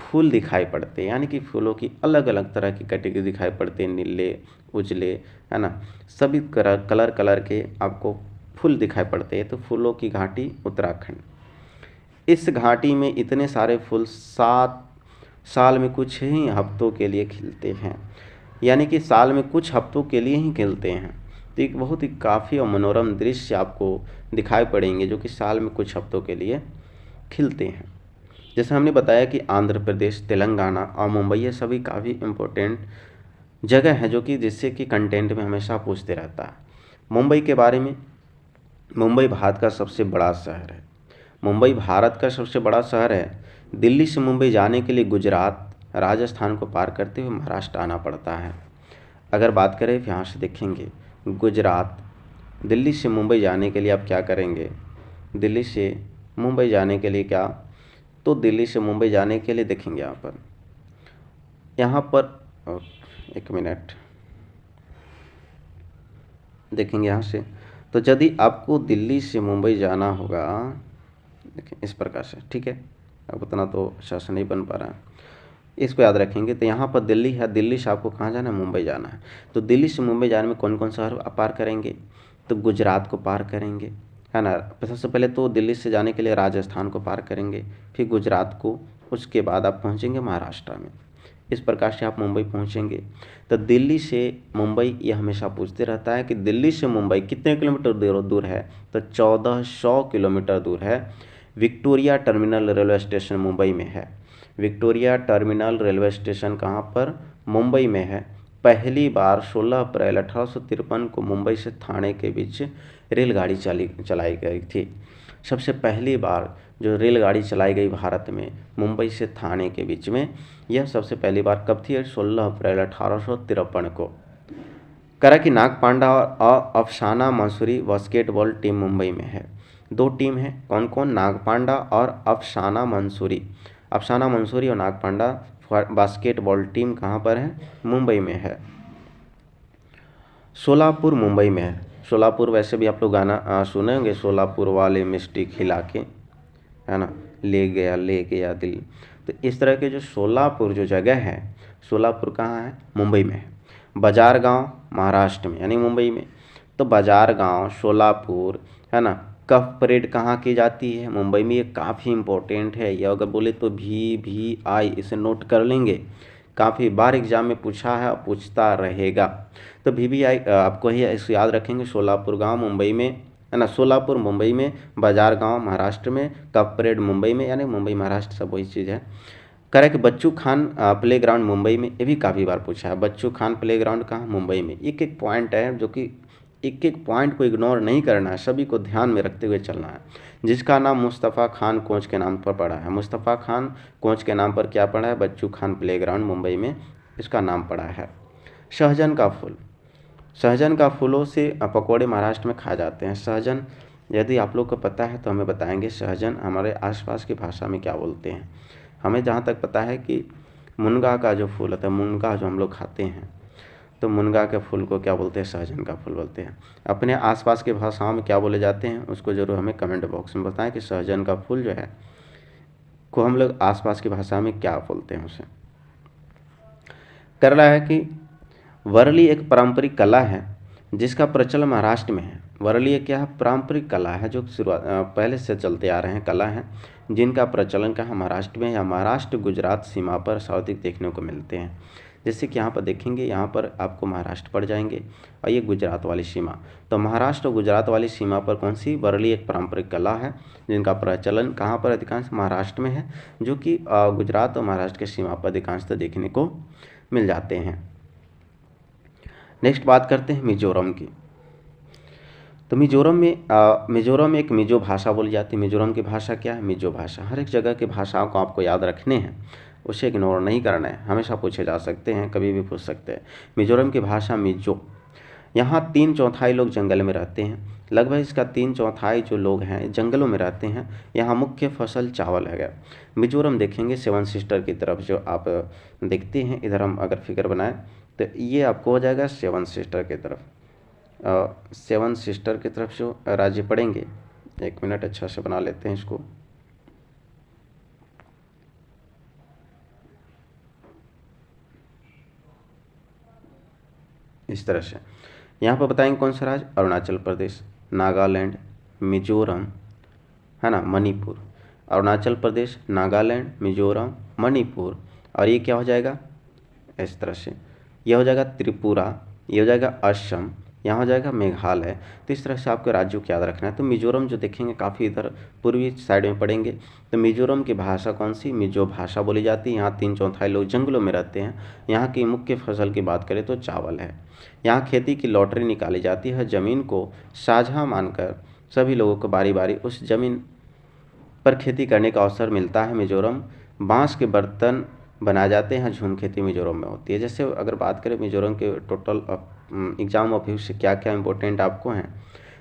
फूल दिखाई पड़ते हैं। यानी कि फूलों की अलग अलग तरह की कैटेगरी दिखाई पड़ते हैं, नीले, उजले, है ना, सभी कलर कलर के आपको फूल दिखाई पड़ते हैं। तो फूलों की घाटी उत्तराखंड। इस घाटी में इतने सारे फूल 7 साल में कुछ ही हफ्तों के लिए खिलते हैं, यानी कि साल में कुछ हफ्तों के लिए ही खिलते हैं। तो एक बहुत ही काफ़ी और मनोरम दृश्य आपको दिखाई पड़ेंगे जो कि साल में कुछ हफ्तों के लिए खिलते हैं। जैसे हमने बताया कि आंध्र प्रदेश, तेलंगाना और मुंबई ये सभी काफ़ी इम्पोर्टेंट जगह है जो कि जिससे कि कंटेंट में हमेशा पूछते रहता है। मुंबई के बारे में, मुंबई भारत का सबसे बड़ा शहर है। मुंबई भारत का सबसे बड़ा शहर है। दिल्ली से मुंबई जाने के लिए गुजरात, राजस्थान को पार करते हुए महाराष्ट्र आना पड़ता है। अगर बात करें यहाँ से देखेंगे गुजरात, दिल्ली से मुंबई जाने के लिए आप क्या करेंगे? दिल्ली से मुंबई जाने के लिए क्या, तो दिल्ली से मुंबई जाने के लिए देखेंगे यहाँ पर एक मिनट देखेंगे यहाँ से। तो यदि आपको दिल्ली से मुंबई जाना होगा, देखें इस प्रकार से, ठीक है, अब उतना तो अच्छा से नहीं बन पा रहा है, इसको याद रखेंगे। तो यहाँ पर दिल्ली है, दिल्ली से आपको कहाँ जाना है? मुंबई जाना है। तो दिल्ली से मुंबई जाने में कौन कौन शहर पार करेंगे? तो गुजरात को पार करेंगे, है ना। सबसे पहले तो दिल्ली से जाने के लिए राजस्थान को पार करेंगे, फिर गुजरात को, उसके बाद आप पहुँचेंगे महाराष्ट्र में। इस प्रकार से आप मुंबई पहुँचेंगे। तो दिल्ली से मुंबई ये हमेशा पूछते रहता है कि दिल्ली से मुंबई कितने किलोमीटर दूर है? तो 1400 किलोमीटर दूर है। Victoria terminal railway station Mumbai में है। विक्टोरिया टर्मिनल रेलवे स्टेशन कहाँ पर? मुंबई में है। पहली बार 16 अप्रैल 1853 को मुंबई से ठाणे के बीच रेलगाड़ी चलाई गई थी। सबसे पहली बार जो रेलगाड़ी चलाई गई भारत में मुंबई से ठाणे के बीच में, यह सबसे पहली बार कब थी? 16 अप्रैल 1853 को। करा कि नागपांडा और अफसाना मंसूरी बास्केटबॉल टीम मुंबई में है। 2 टीम है, कौन कौन? नागपांडा और अफसाना मंसूरी। अफसाना मंसूरी और नागपांडा बास्केटबॉल टीम कहाँ पर है? मुंबई में है। सोलापुर मुंबई में है। सोलापुर वैसे भी आप लोग गाना सुने होंगे, सोलापुर वाले मिष्टी खिला के, है ना, ले गया दिल। तो इस तरह के जो सोलापुर जो जगह है, सोलापुर कहाँ है? मुंबई में है। बाजार गांव महाराष्ट्र में, यानी मुंबई में। तो बाजार गांव, सोलापुर, है ना। कफ परेड कहाँ की जाती है? मुंबई में। ये काफ़ी इम्पोर्टेंट है, ये अगर बोले तो VVI, इसे नोट कर लेंगे। काफ़ी बार एग्जाम में पूछा है, पूछता रहेगा। तो VVI आपको ही इसे याद रखेंगे। सोलापुर गांव मुंबई में, है ना, सोलापुर मुंबई में, बाजार गांव महाराष्ट्र में, कप परेड मुंबई में, यानी मुंबई महाराष्ट्र सब वही चीज़ है। करेक्ट। बच्चू खान प्ले ग्राउंड मुंबई में, ये भी काफ़ी बार पूछा है। बच्चू खान प्ले ग्राउंड कहाँ? मुंबई में। एक एक पॉइंट है जो कि एक एक पॉइंट को इग्नोर नहीं करना है, सभी को ध्यान में रखते हुए चलना है। जिसका नाम मुस्तफ़ा खान कोच के नाम पर पड़ा है। मुस्तफ़ा खान कोच के नाम पर क्या पड़ा है? बच्चू खान प्ले ग्राउंड मुंबई में इसका नाम पड़ा है। सहजन का फूल, सहजन का फूलों से पकौड़े महाराष्ट्र में खाए जाते हैं। सहजन यदि आप लोग को पता है तो हमें बताएंगे, सहजन हमारे आसपास की भाषा में क्या बोलते हैं। हमें जहाँ तक पता है कि मुनगा का जो फूल होता है, मुनगा जो हम लोग खाते हैं, तो मुनगा के फूल को क्या बोलते हैं? सहजन का फूल बोलते हैं। अपने आसपास की भाषाओं में क्या बोले जाते हैं उसको जरूर हमें कमेंट बॉक्स में बताएं कि सहजन का फूल जो है को हम लोग आसपास की भाषा में क्या बोलते हैं उसे। करला है कि वरली एक पारंपरिक कला है जिसका प्रचलन महाराष्ट्र में है। वरली एक क्या है? पारंपरिक कला है जो शुरुआत पहले से चलते आ रहे हैं, कला हैं जिनका प्रचलन कहाँ? महाराष्ट्र में, या महाराष्ट्र गुजरात सीमा पर सर्वाधिक देखने को मिलते हैं। जैसे कि यहाँ पर देखेंगे, यहाँ पर आपको महाराष्ट्र पड़ जाएंगे और ये गुजरात वाली सीमा। तो महाराष्ट्र और गुजरात वाली सीमा पर कौन सी? वरली एक पारंपरिक कला है जिनका प्रचलन कहाँ पर? अधिकांश महाराष्ट्र में है, जो कि गुजरात और महाराष्ट्र की सीमा पर अधिकांशतः देखने को मिल जाते हैं। नेक्स्ट बात करते हैं मिजोरम की। तो मिजोरम में एक मिजो भाषा बोली जाती है। मिजोरम की भाषा क्या है? मिजो भाषा। हर एक जगह की भाषाओं को आपको याद रखने हैं, उसे इग्नोर नहीं करना है, हमेशा पूछे जा सकते हैं, कभी भी पूछ सकते हैं। मिजोरम की भाषा मिजो। यहाँ 3/4 लोग जंगल में रहते हैं। लगभग इसका 3/4 जो लोग हैं जंगलों में रहते हैं। यहाँ मुख्य फसल चावल है। मिजोरम देखेंगे सेवन सिस्टर की तरफ जो आप देखते हैं, इधर हम अगर फिगर बनाएं तो ये आपको हो जाएगा सेवन सिस्टर की तरफ। सेवन सिस्टर की तरफ जो राज्य पड़ेंगे, 1 मिनट अच्छा से बना लेते हैं इसको। इस तरह से यहाँ पर बताएंगे कौन सा राज्य? अरुणाचल प्रदेश, नागालैंड, मिजोरम, है ना, मणिपुर। अरुणाचल प्रदेश, नागालैंड, मिजोरम, मणिपुर, और ये क्या हो जाएगा? इस तरह से ये हो जाएगा त्रिपुरा, ये हो जाएगा असम, यहाँ हो जाएगा मेघालय। तो इस तरह से आपको राज्यों को याद रखना है। तो मिजोरम जो देखेंगे काफ़ी इधर पूर्वी साइड में पड़ेंगे। तो मिजोरम की भाषा कौन सी? मिजो भाषा बोली जाती है। यहाँ 3/4 लोग जंगलों में रहते हैं। यहाँ की मुख्य फसल की बात करें तो चावल है। यहाँ खेती की लॉटरी निकाली जाती है। ज़मीन को साझा मानकर सभी लोगों को बारी बारी उस ज़मीन पर खेती करने का अवसर मिलता है। मिजोरम बांस के बर्तन बनाए जाते हैं। झूम खेती मिजोरम में होती है। जैसे अगर बात करें मिजोरम के टोटल एग्जाम ऑफ से क्या क्या इंपॉर्टेंट आपको हैं,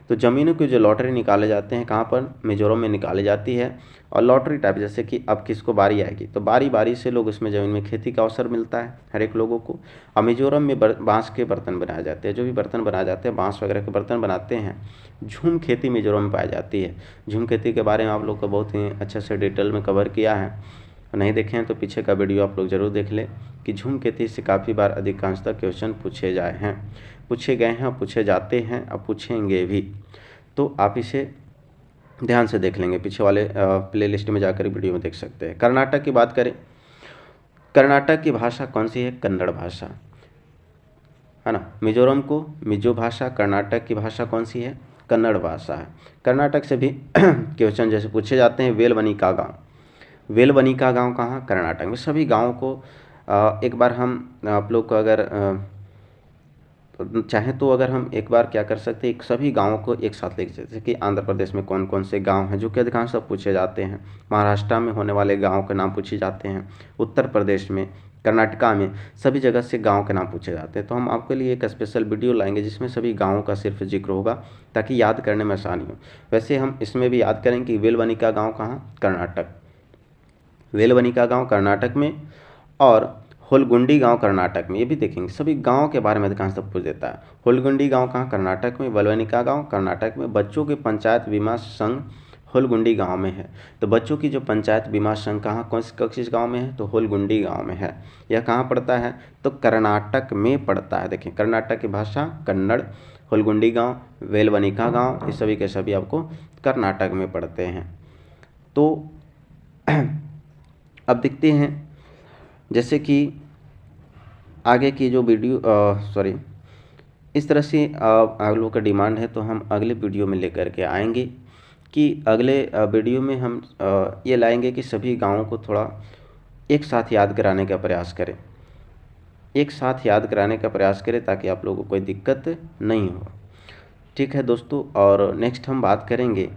तो ज़मीनों के जो लॉटरी निकाले जाते हैं कहाँ पर? मिजोरम में निकाली जाती है। और लॉटरी टाइप जैसे कि अब किसको बारी आएगी तो बारी बारी से लोग उसमें ज़मीन में खेती का अवसर मिलता है हर एक लोगों को। और मिजोरम में बांस के बर्तन बनाए जाते हैं। जो भी बर्तन बनाए जाते हैं बांस वगैरह के बर्तन बनाते हैं। झूम खेती मिजोरम में पाई जाती है। झूम खेती के बारे में आप लोग को बहुत ही अच्छे से डिटेल में कवर किया है। नहीं देखे हैं तो पीछे का वीडियो आप लोग ज़रूर देख लें कि झूम खेती से काफ़ी बार अधिकांशतः क्वेश्चन पूछे गए हैं, पूछे जाते हैं और पूछेंगे भी। तो आप इसे ध्यान से देख लेंगे, पीछे वाले प्लेलिस्ट में जाकर वीडियो में देख सकते हैं। कर्नाटक की बात करें, कर्नाटक की भाषा कौन सी है? कन्नड़ भाषा, है ना। मिजोरम को मिजो भाषा, कर्नाटक की भाषा कौन सी है? कन्नड़ भाषा है। कर्नाटक से भी क्वेश्चन जैसे पूछे जाते हैं। वेलवनिका गाँव, वेलवनिका गांव कहाँ? कर्नाटक में। सभी गांवों को एक बार हम आप लोग को अगर चाहें तो अगर हम एक बार क्या कर सकते हैं, सभी गांवों को एक साथ लेके, जैसे कि आंध्र प्रदेश में कौन कौन से गांव हैं जो कि अधिकांश सब पूछे जाते हैं। महाराष्ट्र में होने वाले गाँव के नाम पूछे जाते हैं। उत्तर प्रदेश में, कर्नाटका में, सभी जगह से गाँव के नाम पूछे जाते हैं। तो हम आपके लिए एक स्पेशल वीडियो लाएंगे जिसमें सभी गाँवों का सिर्फ जिक्र होगा ताकि याद करने में आसानी हो। वैसे हम इसमें भी याद करेंगे कि वेलवनिका गाँव कहाँ? कर्नाटक। वेलवनिका गांव कर्नाटक में और होलगुंडी गांव कर्नाटक में। ये भी देखेंगे, सभी गांव के बारे में अधिकांश सब पूछ देता है। होलगुंडी गांव कहाँ? कर्नाटक में। वेलवनिका गांव कर्नाटक में। बच्चों के पंचायत बीमा संघ होलगुंडी गांव में है। तो बच्चों की जो पंचायत बीमा संघ कहाँ किस गांव में है? तो होलगुंडी गांव में है। यह कहाँ पड़ता है? तो कर्नाटक में पड़ता है। देखिए कर्नाटक की भाषा कन्नड़, होलगुंडी गाँव, वेलवनिका गाँव, ये सभी के सभी आपको कर्नाटक में पड़ते हैं। तो अब देखते हैं जैसे कि आगे की जो वीडियो इस तरह से आप लोगों का डिमांड है तो हम अगले वीडियो में लेकर के आएंगे कि अगले वीडियो में हम ये लाएंगे कि सभी गाँवों को थोड़ा एक साथ याद कराने का प्रयास करें, ताकि आप लोगों को कोई दिक्कत नहीं हो। ठीक है दोस्तों, और नेक्स्ट हम बात करेंगे,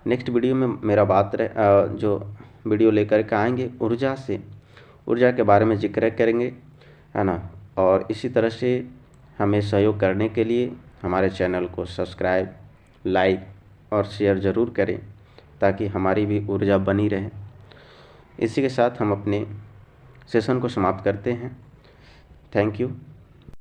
नेक्स्ट वीडियो में मेरा जो वीडियो लेकर के आएंगे ऊर्जा के बारे में जिक्र करेंगे, है ना। और इसी तरह से हमें सहयोग करने के लिए हमारे चैनल को सब्सक्राइब, लाइक और शेयर ज़रूर करें ताकि हमारी भी ऊर्जा बनी रहे। इसी के साथ हम अपने सेशन को समाप्त करते हैं। Thank you.